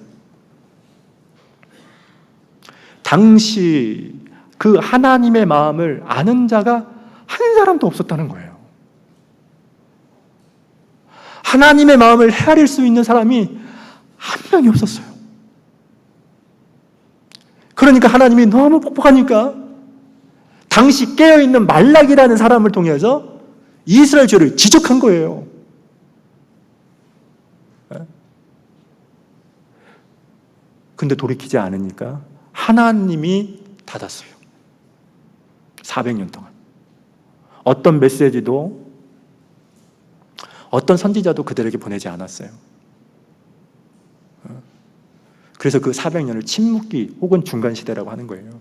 당시 그 하나님의 마음을 아는 자가 한 사람도 없었다는 거예요. 하나님의 마음을 헤아릴 수 있는 사람이 한 명이 없었어요. 그러니까 하나님이 너무 뻑뻑하니까 당시 깨어있는 말락이라는 사람을 통해서 이스라엘 죄를 지적한 거예요. 근데 돌이키지 않으니까 하나님이 닫았어요. 400년 동안. 어떤 메시지도 어떤 선지자도 그들에게 보내지 않았어요. 그래서 그 400년을 침묵기 혹은 중간시대라고 하는 거예요.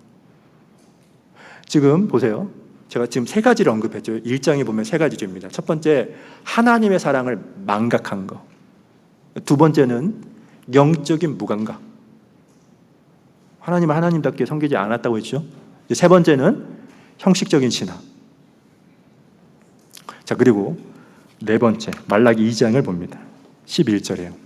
지금 보세요. 제가 지금 세 가지를 언급했죠. 1장에 보면 세 가지 죄입니다. 첫 번째, 하나님의 사랑을 망각한 거. 두 번째는 영적인 무감각. 하나님을 하나님답게 섬기지 않았다고 했죠. 세 번째는 형식적인 신앙. 자, 그리고 네 번째, 말라기 2장을 봅니다. 11절이에요.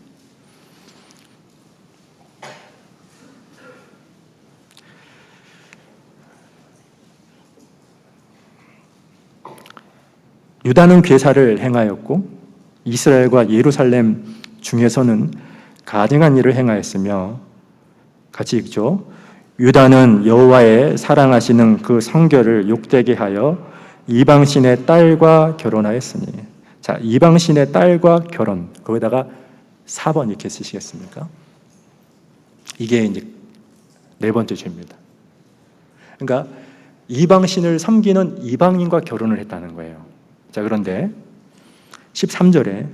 유다는 괴사를 행하였고 이스라엘과 예루살렘 중에서는 가증한 일을 행하였으며, 같이 읽죠. 유다는 여호와의 사랑하시는 그 성결을 욕되게 하여 이방신의 딸과 결혼하였으니. 자, 이방신의 딸과 결혼, 거기다가 4번 이렇게 쓰시겠습니까? 이게 이제 네 번째 죄입니다. 그러니까 이방신을 섬기는 이방인과 결혼을 했다는 거예요. 자, 그런데 13절에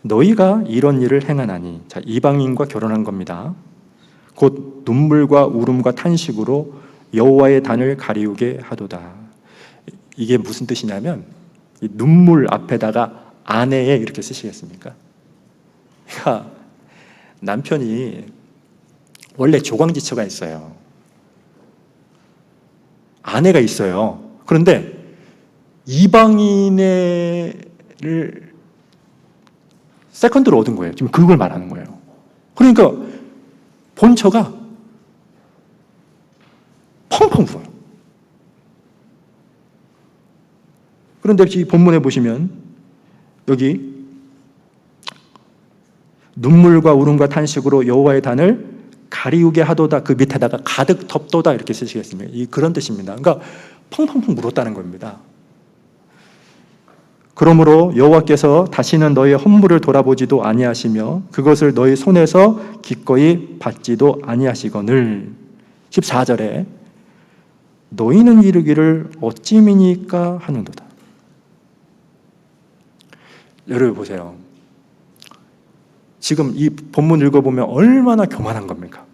너희가 이런 일을 행하나니, 자, 이방인과 결혼한 겁니다. 곧 눈물과 울음과 탄식으로 여호와의 단을 가리우게 하도다. 이게 무슨 뜻이냐면, 이 눈물 앞에다가 아내에 이렇게 쓰시겠습니까? 그러니까 남편이 원래 조광지처가 있어요. 아내가 있어요. 그런데 이방인을 세컨드로 얻은 거예요. 지금 그걸 말하는 거예요. 그러니까 본처가 펑펑 부어요. 그런데 이 본문에 보시면 여기 눈물과 울음과 탄식으로 여호와의 단을 가리우게 하도다, 그 밑에다가 가득 덮도다 이렇게 쓰시겠습니다. 그런 뜻입니다. 그러니까 펑펑펑 울었다는 겁니다. 그러므로 여호와께서 다시는 너희의 헌물을 돌아보지도 아니하시며 그것을 너희 손에서 기꺼이 받지도 아니하시거늘. 14절에 너희는 이르기를 어찌 미니까 하는도다. 여러분 보세요. 지금 이 본문 읽어보면 얼마나 교만한 겁니까?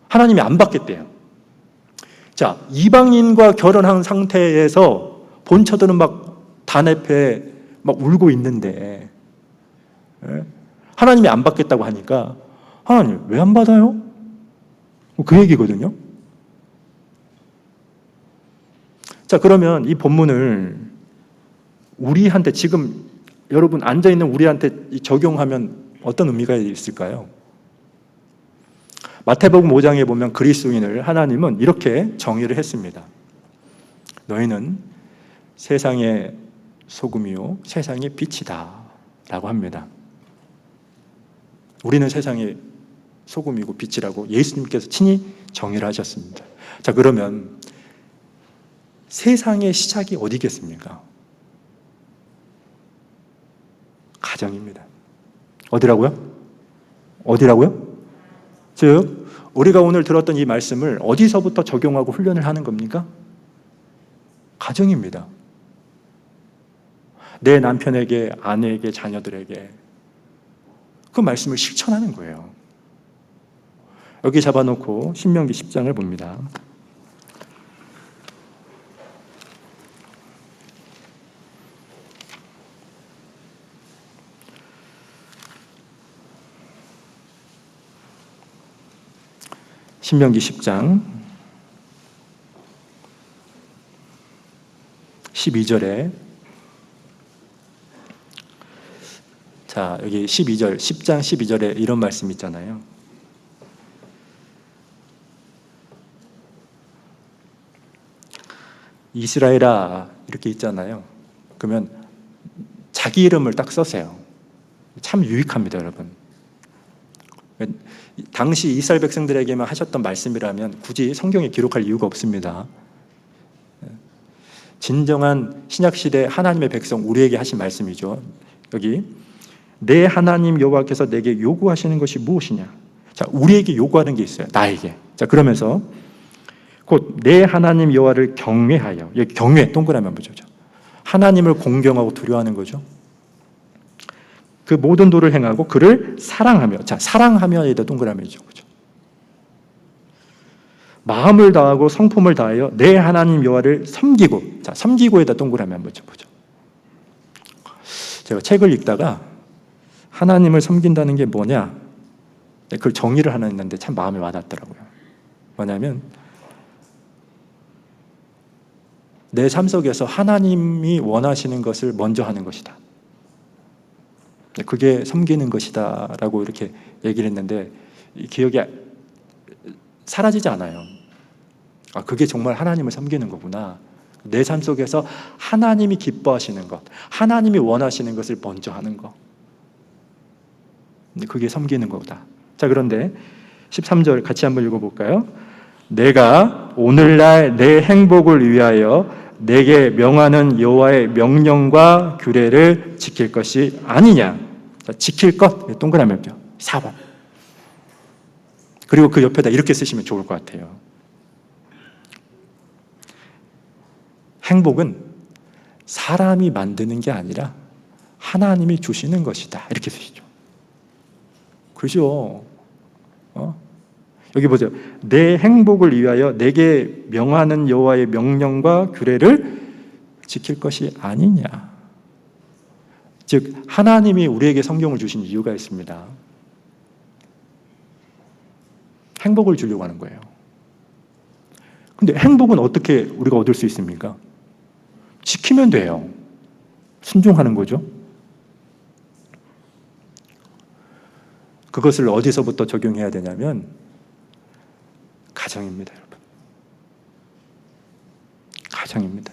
하나님이 안 받겠대요. 자, 이방인과 결혼한 상태에서 본처들은 막 단에페 막 울고 있는데 하나님이 안 받겠다고 하니까 하나님 왜 안 받아요? 그 얘기거든요. 자, 그러면 이 본문을 우리한테 지금 여러분 앉아있는 우리한테 적용하면 어떤 의미가 있을까요? 마태복음 5장에 보면 그리스도인을 하나님은 이렇게 정의를 했습니다. 너희는 세상의 소금이요 세상의 빛이다 라고 합니다. 우리는 세상의 소금이고 빛이라고 예수님께서 친히 정의를 하셨습니다. 자, 그러면 세상의 시작이 어디겠습니까? 가정입니다. 어디라고요? 어디라고요? 즉, 우리가 오늘 들었던 이 말씀을 어디서부터 적용하고 훈련을 하는 겁니까? 가정입니다. 내 남편에게, 아내에게, 자녀들에게 그 말씀을 실천하는 거예요. 여기 잡아놓고 신명기 10장을 봅니다. 신명기 10장 12절에 자, 여기 12절, 10장 12절에 이런 말씀 있잖아요. 이스라엘아 이렇게 있잖아요. 그러면 자기 이름을 딱 써세요. 참 유익합니다, 여러분. 당시 이스라엘 백성들에게만 하셨던 말씀이라면 굳이 성경에 기록할 이유가 없습니다. 진정한 신약시대 하나님의 백성 우리에게 하신 말씀이죠. 여기 내 하나님 여호와께서 내게 요구하시는 것이 무엇이냐. 자, 우리에게 요구하는 게 있어요. 나에게. 자, 그러면서 곧 내 하나님 여호와를 경외하여. 여기 경외 동그라미 한번 보죠. 하나님을 공경하고 두려워하는 거죠. 그 모든 도를 행하고 그를 사랑하며. 자, 사랑하며 여기다 동그라미죠. 그죠? 마음을 다하고 성품을 다하여 내 하나님 여호와를 섬기고. 자, 섬기고에다 동그라미 한번 보죠. 제가 책을 읽다가 하나님을 섬긴다는 게 뭐냐? 그걸 정의를 하나 했는데 참 마음에 와닿더라고요. 뭐냐면 내 삶 속에서 하나님이 원하시는 것을 먼저 하는 것이다. 그게 섬기는 것이다 라고 이렇게 얘기를 했는데 기억이 사라지지 않아요. 아, 그게 정말 하나님을 섬기는 거구나. 내 삶 속에서 하나님이 기뻐하시는 것, 하나님이 원하시는 것을 먼저 하는 것, 그게 섬기는 거다. 자, 그런데 13절 같이 한번 읽어볼까요? 내가 오늘날 내 행복을 위하여 내게 명하는 여호와의 명령과 규례를 지킬 것이 아니냐. 자, 지킬 것 동그라미 몇 개? 4번. 그리고 그 옆에다 이렇게 쓰시면 좋을 것 같아요. 행복은 사람이 만드는 게 아니라 하나님이 주시는 것이다. 이렇게 쓰시죠. 그죠? 여기 보세요. 내 행복을 위하여 내게 명하는 여호와의 명령과 규례를 지킬 것이 아니냐. 즉 하나님이 우리에게 성경을 주신 이유가 있습니다. 행복을 주려고 하는 거예요. 근데 행복은 어떻게 우리가 얻을 수 있습니까? 지키면 돼요. 순종하는 거죠. 그것을 어디서부터 적용해야 되냐면 가정입니다, 여러분. 가정입니다.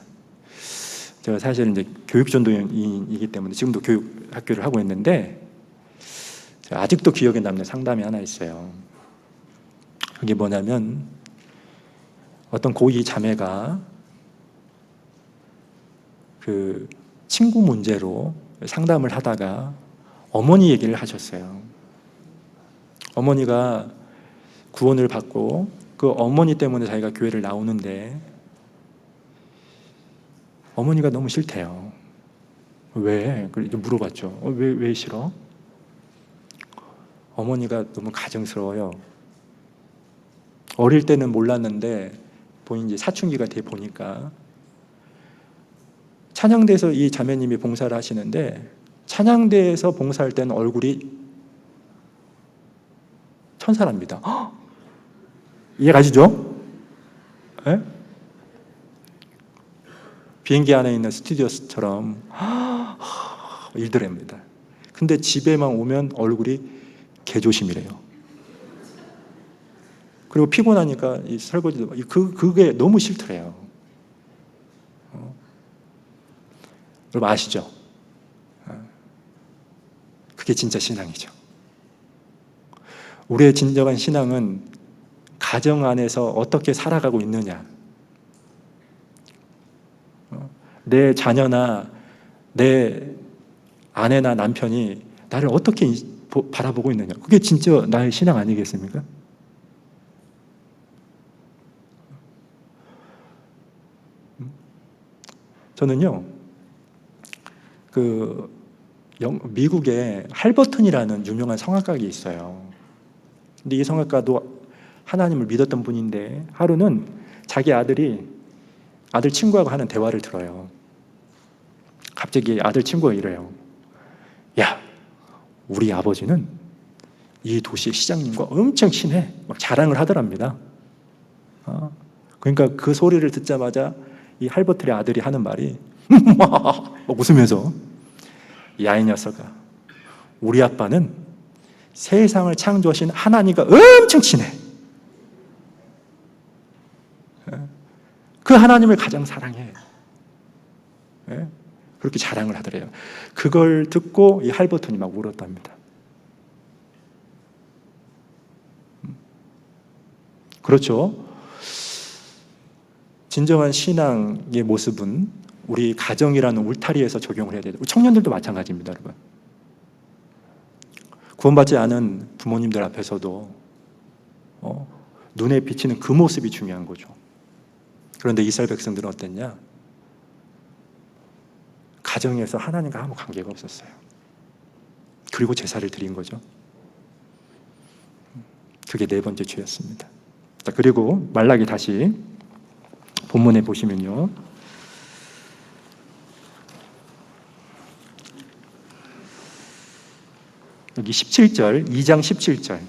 제가 사실 이제 교육전도인이기 때문에 지금도 교육 학교를 하고 있는데 아직도 기억에 남는 상담이 하나 있어요. 그게 뭐냐면 어떤 고2 자매가 그 친구 문제로 상담을 하다가 어머니 얘기를 하셨어요. 어머니가 구원을 받고 그 어머니 때문에 자기가 교회를 나오는데 어머니가 너무 싫대요. 왜? 그래서 물어봤죠. 왜 싫어? 어머니가 너무 가증스러워요. 어릴 때는 몰랐는데 본인이 사춘기가 돼 보니까 찬양대에서 이 자매님이 봉사를 하시는데 찬양대에서 봉사할 때는 얼굴이 천사랍니다. 헉! 이해 가시죠? 네? 비행기 안에 있는 스튜디오스처럼 일들합니다. 근데 집에만 오면 얼굴이 개조심이래요. 그리고 피곤하니까 이 설거지도 그게 너무 싫더래요. 여러분 아시죠? 그게 진짜 신앙이죠. 우리의 진정한 신앙은 가정 안에서 어떻게 살아가고 있느냐, 내 자녀나 내 아내나 남편이 나를 어떻게 바라보고 있느냐, 그게 진짜 나의 신앙 아니겠습니까? 저는요, 미국에 할버튼이라는 유명한 성악가가 있어요. 근데 이 성악가도 하나님을 믿었던 분인데 하루는 자기 아들 친구하고 하는 대화를 들어요. 갑자기 아들 친구가 이래요. 야, 우리 아버지는 이 도시의 시장님과 엄청 친해. 막 자랑을 하더랍니다. 그러니까 그 소리를 듣자마자 이 할버튼의 아들이 하는 말이 막 웃으면서, 야, 이 녀석아, 우리 아빠는 세상을 창조하신 하나님과 엄청 친해. 그 하나님을 가장 사랑해. 그렇게 자랑을 하더래요. 그걸 듣고 이 할버튼이 막 울었답니다. 그렇죠. 진정한 신앙의 모습은 우리 가정이라는 울타리에서 적용을 해야 돼요. 우리 청년들도 마찬가지입니다, 여러분. 구원받지 않은 부모님들 앞에서도 눈에 비치는 그 모습이 중요한 거죠. 그런데 이스라엘 백성들은 어땠냐? 가정에서 하나님과 아무 관계가 없었어요. 그리고 제사를 드린 거죠. 그게 네 번째 죄였습니다. 자, 그리고 말라기 다시 본문에 보시면요, 여기 17절, 2장 17절.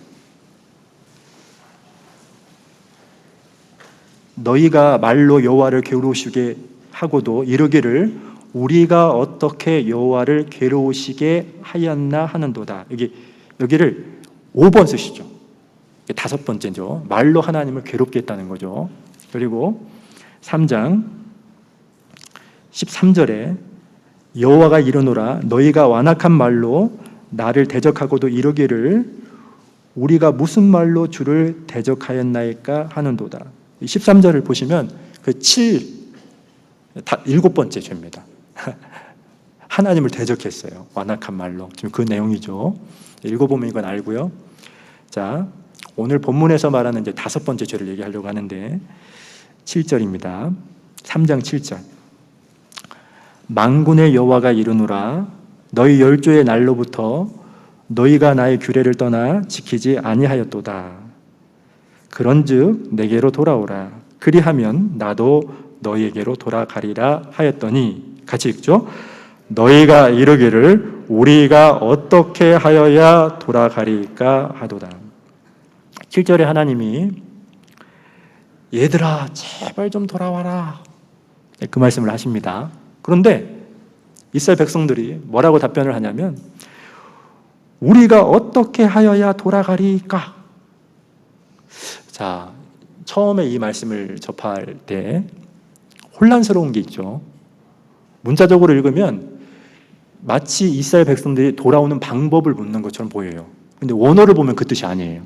너희가 말로 여호와를 괴로우시게 하고도 이르기를 우리가 어떻게 여호와를 괴로우시게 하였나 하는도다. 여기를 5번 쓰시죠. 5번째죠. 말로 하나님을 괴롭게 했다는 거죠. 그리고 3장 13절에 여호와가 이르노라 너희가 완악한 말로 나를 대적하고도 이르기를 우리가 무슨 말로 주를 대적하였나이까 하는도다. 13절을 보시면 그 7번째 죄입니다. 하나님을 대적했어요. 완악한 말로. 지금 그 내용이죠. 읽어보면 이건 알고요. 자, 오늘 본문에서 말하는 이제 5번째 죄를 얘기하려고 하는데 7절입니다. 3장 7절. 만군의 여호와가 이르노라 너희 열조의 날로부터 너희가 나의 규례를 떠나 지키지 아니하였도다. 그런즉 내게로 돌아오라. 그리하면 나도 너희에게로 돌아가리라 하였더니, 같이 읽죠. 너희가 이르기를 우리가 어떻게 하여야 돌아가리까 하도다. 7절에 하나님이 얘들아 제발 좀 돌아와라, 그 말씀을 하십니다. 그런데 이스라엘 백성들이 뭐라고 답변을 하냐면 우리가 어떻게 하여야 돌아가리까? 자, 처음에 이 말씀을 접할 때 혼란스러운 게 있죠. 문자적으로 읽으면 마치 이스라엘 백성들이 돌아오는 방법을 묻는 것처럼 보여요. 근데 원어를 보면 그 뜻이 아니에요.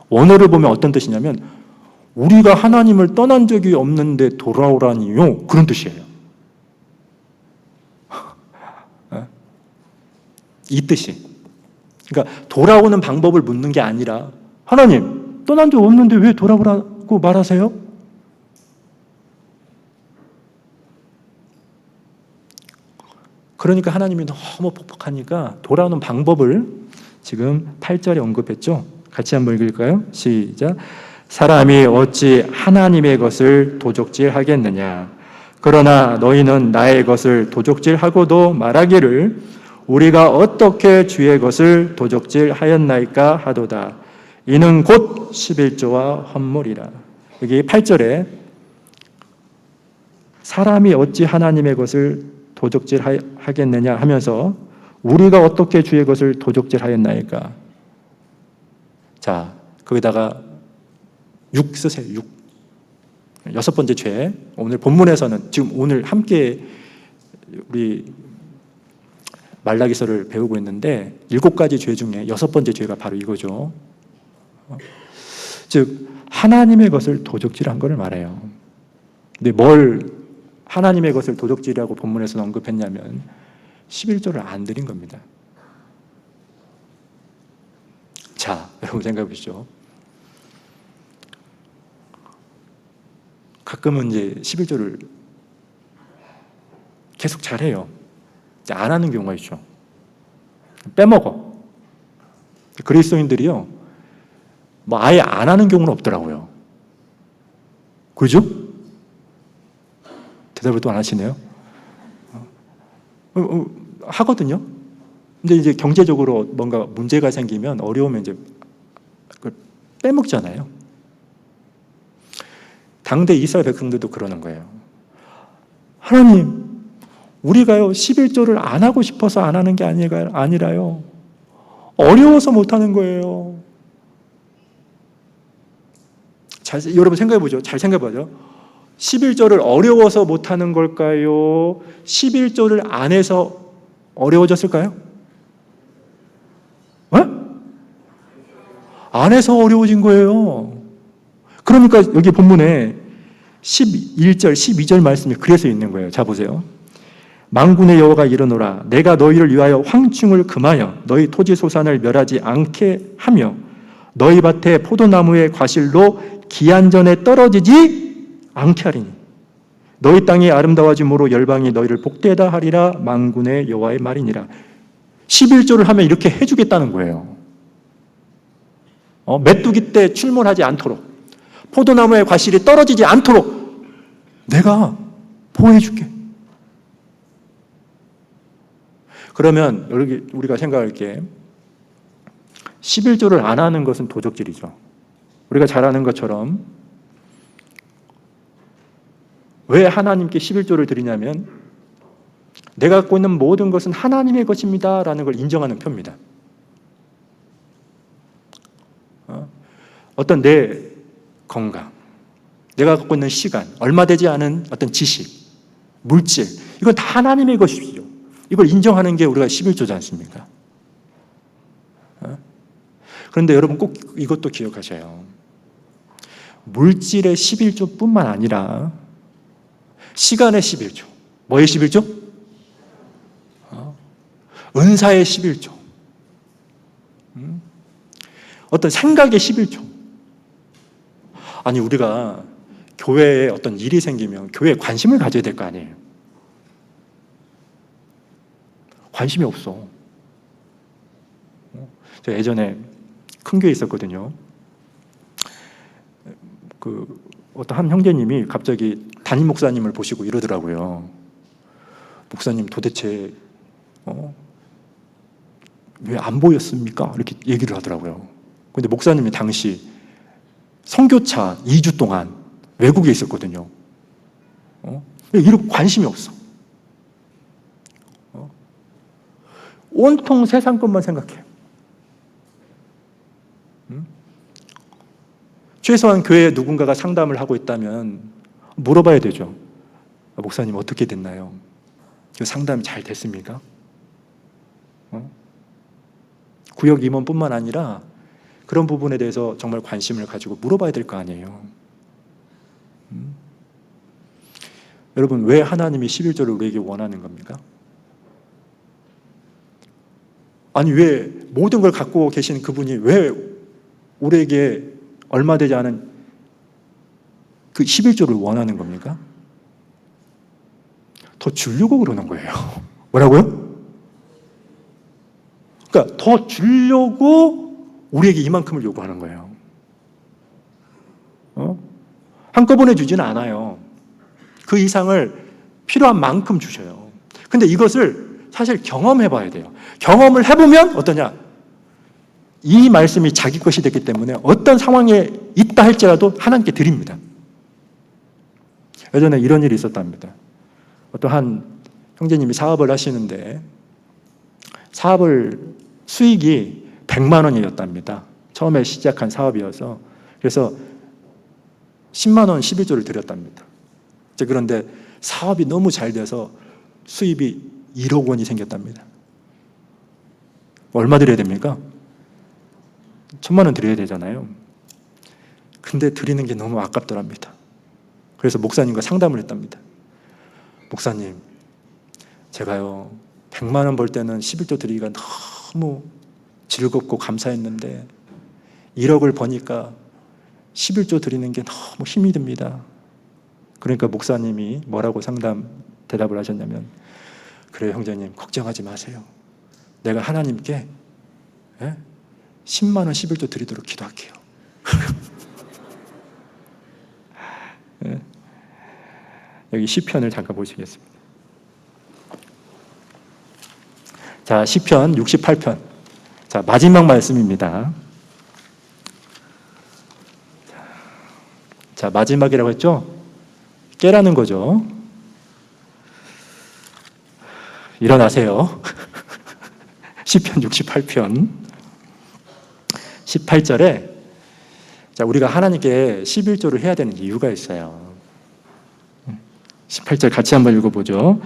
원어를 보면 어떤 뜻이냐면 우리가 하나님을 떠난 적이 없는데 돌아오라니요, 그런 뜻이에요. 이 뜻이. 그러니까 돌아오는 방법을 묻는 게 아니라 하나님 떠난 적 없는데 왜 돌아오라고 말하세요? 그러니까 하나님이 너무 퍽퍽하니까 돌아오는 방법을 지금 8절에 언급했죠. 같이 한번 읽을까요? 시작. 사람이 어찌 하나님의 것을 도적질하겠느냐. 그러나 너희는 나의 것을 도적질하고도 말하기를 우리가 어떻게 주의 것을 도적질하였나이까 하도다. 이는 곧 11조와 헌물이라. 여기 8절에 사람이 어찌 하나님의 것을 도적질하겠느냐 하면서 우리가 어떻게 주의 것을 도적질하였나이까. 자, 거기다가 6 쓰세요. 6. 여섯 번째 죄. 오늘 본문에서는 지금 오늘 함께 우리 말라기서를 배우고 있는데 7가지 죄 중에 여섯 번째 죄가 바로 이거죠. 즉 하나님의 것을 도적질한 것을 말해요. 근데 뭘 하나님의 것을 도적질이라고 본문에서 언급했냐면 11조를 안 드린 겁니다. 자, 여러분 생각해 보시죠. 가끔은 이제 11조를 계속 잘해요. 안 하는 경우가 있죠. 빼먹어. 그리스도인들이요, 뭐 아예 안 하는 경우는 없더라고요. 그죠? 대답을 또 안 하시네요. 하거든요. 근데 이제 경제적으로 뭔가 문제가 생기면 어려우면 이제 그걸 빼먹잖아요. 당대 이스라엘 백성들도 그러는 거예요. 하나님, 우리가요 11조를 안 하고 싶어서 안 하는 게 아니라요, 어려워서 못 하는 거예요. 여러분 생각해 보죠. 잘 생각해 보죠. 11조를 어려워서 못 하는 걸까요? 11조를 안 해서 어려워졌을까요? 안 해서 어려워진 거예요. 그러니까 여기 본문에 11절, 12절 말씀이 그래서 있는 거예요. 자 보세요. 만군의 여호와가 이르노라. 내가 너희를 위하여 황충을 금하여 너희 토지 소산을 멸하지 않게 하며 너희 밭에 포도나무의 과실로 기한전에 떨어지지 않게 하리니 너희 땅이 아름다워짐으로 열방이 너희를 복되다 하리라. 만군의 여호와의 말이니라. 11조를 하면 이렇게 해주겠다는 거예요. 메뚜기 때 출몰하지 않도록, 포도나무의 과실이 떨어지지 않도록 내가 보호해 줄게. 그러면 여기 우리가 생각할 게 11조를 안 하는 것은 도적질이죠. 우리가 잘 아는 것처럼 왜 하나님께 11조를 드리냐면 내가 갖고 있는 모든 것은 하나님의 것입니다 라는 걸 인정하는 표입니다. 어떤 내 건강, 내가 갖고 있는 시간, 얼마 되지 않은 어떤 지식, 물질, 이건 다 하나님의 것이죠. 이걸 인정하는 게 우리가 11조지 않습니까? 그런데 여러분 꼭 이것도 기억하셔요. 물질의 11조뿐만 아니라 시간의 11조. 뭐의 11조? 은사의 11조. 어떤 생각의 11조. 아니 우리가 교회에 어떤 일이 생기면 교회에 관심을 가져야 될 거 아니에요. 관심이 없어. 저 예전에 큰 교회에 있었거든요. 어떤 한 형제님이 갑자기 담임 목사님을 보시고 이러더라고요. 목사님 도대체 왜 안 보였습니까? 이렇게 얘기를 하더라고요. 근데 목사님이 당시 선교차 2주 동안 외국에 있었거든요. 이런 관심이 없어. 온통 세상 것만 생각해. 최소한 교회에 누군가가 상담을 하고 있다면 물어봐야 되죠. 목사님 어떻게 됐나요? 그 상담이 잘 됐습니까? 구역 임원뿐만 아니라 그런 부분에 대해서 정말 관심을 가지고 물어봐야 될 거 아니에요. 여러분, 왜 하나님이 11조를 우리에게 원하는 겁니까? 아니, 왜 모든 걸 갖고 계신 그분이 왜 우리에게 얼마 되지 않은 그 11조를 원하는 겁니까? 더 주려고 그러는 거예요. 뭐라고요? 그러니까 더 주려고 우리에게 이만큼을 요구하는 거예요. 한꺼번에 주지는 않아요. 그 이상을 필요한 만큼 주셔요. 근데 이것을 사실 경험해 봐야 돼요. 경험을 해보면 어떠냐? 이 말씀이 자기 것이 됐기 때문에 어떤 상황에 있다 할지라도 하나님께 드립니다. 예전에 이런 일이 있었답니다. 어떤 한 형제님이 사업을 하시는데 사업을 수익이 100만 원이었답니다. 처음에 시작한 사업이어서. 그래서 10만 원 11조를 드렸답니다. 그런데 사업이 너무 잘 돼서 수입이 1억 원이 생겼답니다. 얼마 드려야 됩니까? 1,000만 원 드려야 되잖아요. 근데 드리는 게 너무 아깝더랍니다. 그래서 목사님과 상담을 했답니다. 목사님, 제가요 100만 원 벌 때는 11조 드리기가 너무 즐겁고 감사했는데 1억을 버니까 11조 드리는 게 너무 힘이 듭니다. 그러니까 목사님이 뭐라고 대답을 하셨냐면, 그래요 형제님, 걱정하지 마세요. 내가 하나님께 10만 원 11조 드리도록 기도할게요. 여기 시편을 잠깐 보시겠습니다. 자, 시편 68편. 자, 마지막 말씀입니다. 자, 마지막이라고 했죠? 깨라는 거죠. 일어나세요. 시편 68편 18절에 자, 우리가 하나님께 11조를 해야 되는 이유가 있어요. 18절 같이 한번 읽어보죠.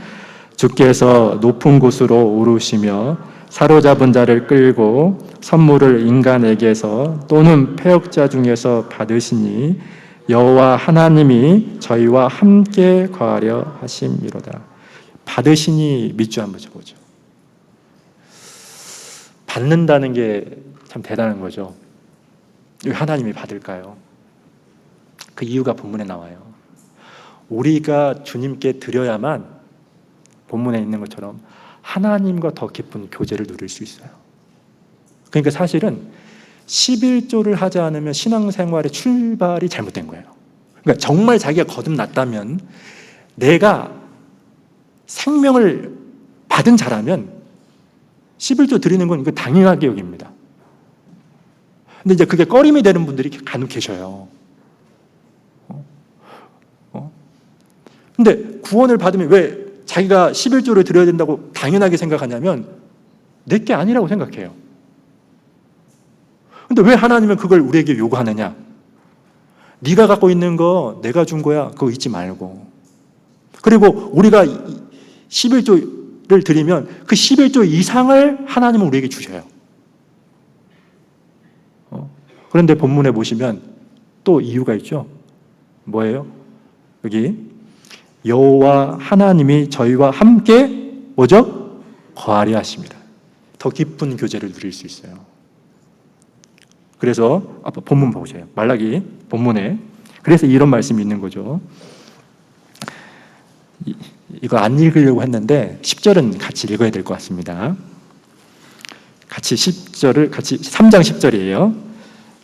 주께서 높은 곳으로 오르시며 사로잡은 자를 끌고 선물을 인간에게서 또는 패역자 중에서 받으시니 여호와 하나님이 저희와 함께 거하려 하심이로다. 받으시니 밑줄 한번 쳐보죠. 받는다는 게 참 대단한 거죠. 왜 하나님이 받을까요? 그 이유가 본문에 나와요. 우리가 주님께 드려야만 본문에 있는 것처럼 하나님과 더 깊은 교제를 누릴 수 있어요. 그러니까 사실은 11조를 하지 않으면 신앙생활의 출발이 잘못된 거예요. 그러니까 정말 자기가 거듭났다면, 내가 생명을 받은 자라면 11조 드리는 건 이거 당연하게 여깁니다. 근데 이제 그게 꺼림이 되는 분들이 간혹 계셔요. 근데 구원을 받으면 왜 자기가 11조를 드려야 된다고 당연하게 생각하냐면 내게 아니라고 생각해요. 근데 왜 하나님은 그걸 우리에게 요구하느냐? 네가 갖고 있는 거 내가 준 거야. 그거 잊지 말고. 그리고 우리가 11조를 드리면 그 11조 이상을 하나님은 우리에게 주셔요. 그런데 본문에 보시면 또 이유가 있죠. 뭐예요? 여기 여호와 하나님이 저희와 함께 뭐죠? 거하려 하십니다. 더 깊은 교제를 누릴 수 있어요. 그래서 본문 보세요. 말라기 본문에 그래서 이런 말씀이 있는 거죠. 이거 안 읽으려고 했는데 10절은 같이 읽어야 될 것 같습니다. 같이 10절을 같이 3장 10절이에요.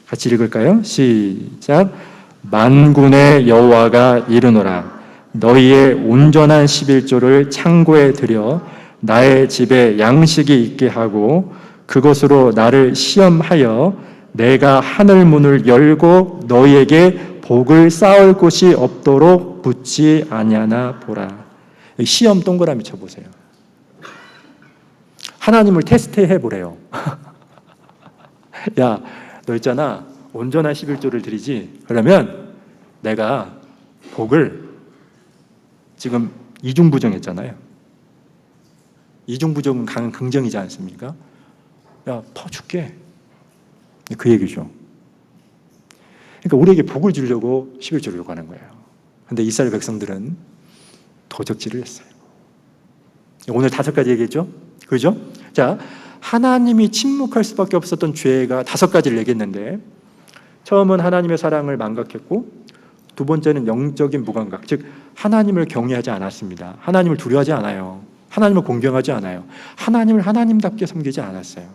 같이 읽을까요? 시작. 만군의 여호와가 이르노라. 너희의 온전한 11조를 창고에 들여 나의 집에 양식이 있게 하고 그것으로 나를 시험하여 내가 하늘 문을 열고 너희에게 복을 쌓을 곳이 없도록 붙지 아니하나 보라. 시험 동그라미 쳐보세요. 하나님을 테스트해 보래요. 야, 너 있잖아. 온전한 11조를 드리지. 그러면 내가 복을 지금 이중부정했잖아요. 이중부정은 강한 긍정이지 않습니까? 야, 퍼줄게. 그 얘기죠. 그러니까 우리에게 복을 주려고 11조를 요구하는 거예요. 그런데 이스라엘 백성들은 도적질을 했어요. 오늘 5가지 얘기했죠? 그죠? 자, 하나님이 침묵할 수밖에 없었던 죄가 5가지를 얘기했는데, 처음은 하나님의 사랑을 망각했고, 두 번째는 영적인 무감각, 즉 하나님을 경외하지 않았습니다. 하나님을 두려워하지 않아요. 하나님을 공경하지 않아요. 하나님을 하나님답게 섬기지 않았어요.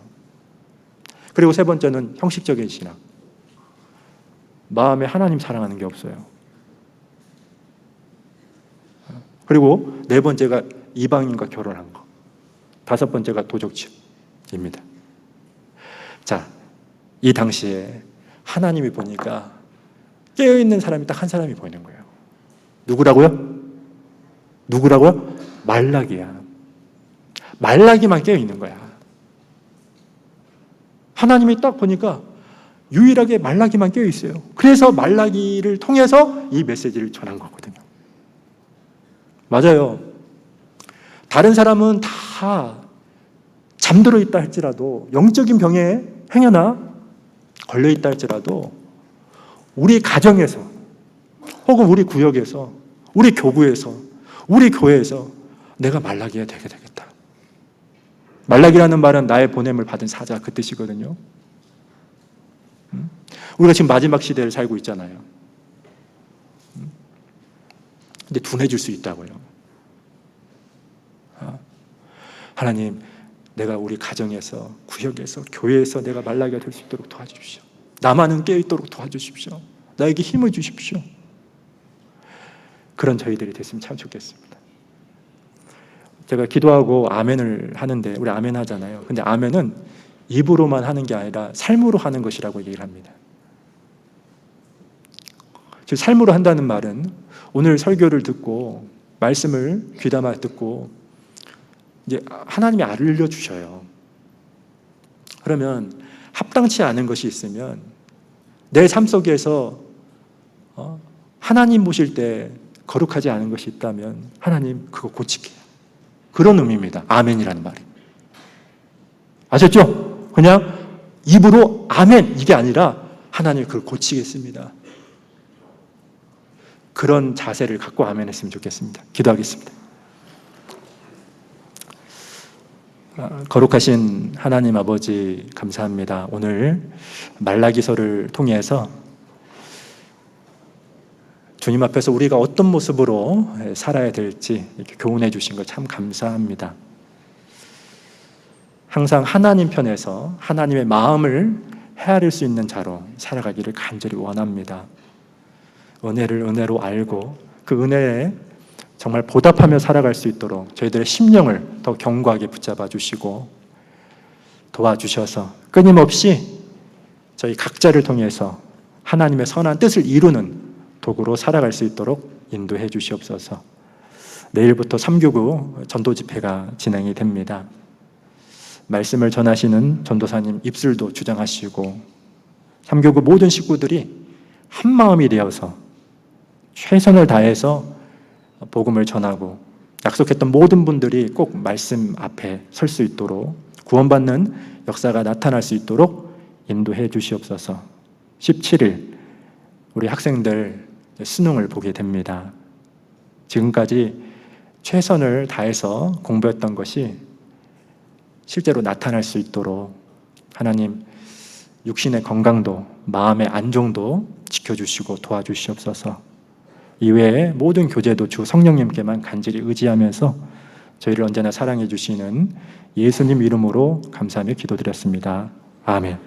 그리고 세 번째는 형식적인 신앙. 마음에 하나님 사랑하는 게 없어요. 그리고 네 번째가 이방인과 결혼한 거. 5번째가 도적질입니다. 자, 이 당시에 하나님이 보니까 깨어있는 사람이 딱 한 사람이 보이는 거예요. 누구라고요? 누구라고요? 말라기야. 말라기만 깨어있는 거야. 하나님이 딱 보니까 유일하게 말라기만 깨어있어요. 그래서 말라기를 통해서 이 메시지를 전한 거거든요. 맞아요. 다른 사람은 다 잠들어 있다 할지라도, 영적인 병에 행여나 걸려 있다 할지라도, 우리 가정에서 혹은 우리 구역에서, 우리 교구에서, 우리 교회에서 내가 말라기가 되게 되겠다. 말라기라는 말은 나의 보냄을 받은 사자, 그 뜻이거든요. 우리가 지금 마지막 시대를 살고 있잖아요. 근데 둔해질 수 있다고요. 하나님, 내가 우리 가정에서, 구역에서, 교회에서 내가 말라기가 될 수 있도록 도와주십시오. 나만은 깨어있도록 도와주십시오. 나에게 힘을 주십시오. 그런 저희들이 됐으면 참 좋겠습니다. 제가 기도하고 아멘을 하는데, 우리 아멘 하잖아요. 근데 아멘은 입으로만 하는 게 아니라 삶으로 하는 것이라고 얘기를 합니다. 즉 삶으로 한다는 말은 오늘 설교를 듣고 말씀을 귀담아 듣고 이제 하나님이 알려주셔요. 그러면 합당치 않은 것이 있으면 내 삶 속에서 하나님 보실 때 거룩하지 않은 것이 있다면 하나님 그거 고칠게요. 그런 의미입니다. 아멘이라는 말이. 아셨죠? 그냥 입으로 아멘 이게 아니라 하나님 그걸 고치겠습니다. 그런 자세를 갖고 아멘 했으면 좋겠습니다. 기도하겠습니다. 거룩하신 하나님 아버지 감사합니다. 오늘 말라기서를 통해서 주님 앞에서 우리가 어떤 모습으로 살아야 될지 이렇게 교훈해 주신 것 참 감사합니다. 항상 하나님 편에서 하나님의 마음을 헤아릴 수 있는 자로 살아가기를 간절히 원합니다. 은혜를 은혜로 알고 그 은혜에 정말 보답하며 살아갈 수 있도록 저희들의 심령을 더 견고하게 붙잡아 주시고 도와주셔서 끊임없이 저희 각자를 통해서 하나님의 선한 뜻을 이루는 도구로 살아갈 수 있도록 인도해 주시옵소서. 내일부터 3교구 전도 집회가 진행이 됩니다. 말씀을 전하시는 전도사님 입술도 주장하시고 3교구 모든 식구들이 한 마음이 되어서 최선을 다해서 복음을 전하고 약속했던 모든 분들이 꼭 말씀 앞에 설 수 있도록 구원받는 역사가 나타날 수 있도록 인도해 주시옵소서. 17일 우리 학생들 수능을 보게 됩니다. 지금까지 최선을 다해서 공부했던 것이 실제로 나타날 수 있도록 하나님 육신의 건강도 마음의 안정도 지켜주시고 도와주시옵소서. 이외에 모든 교제도 주 성령님께만 간절히 의지하면서 저희를 언제나 사랑해 주시는 예수님 이름으로 감사하며 기도드렸습니다. 아멘.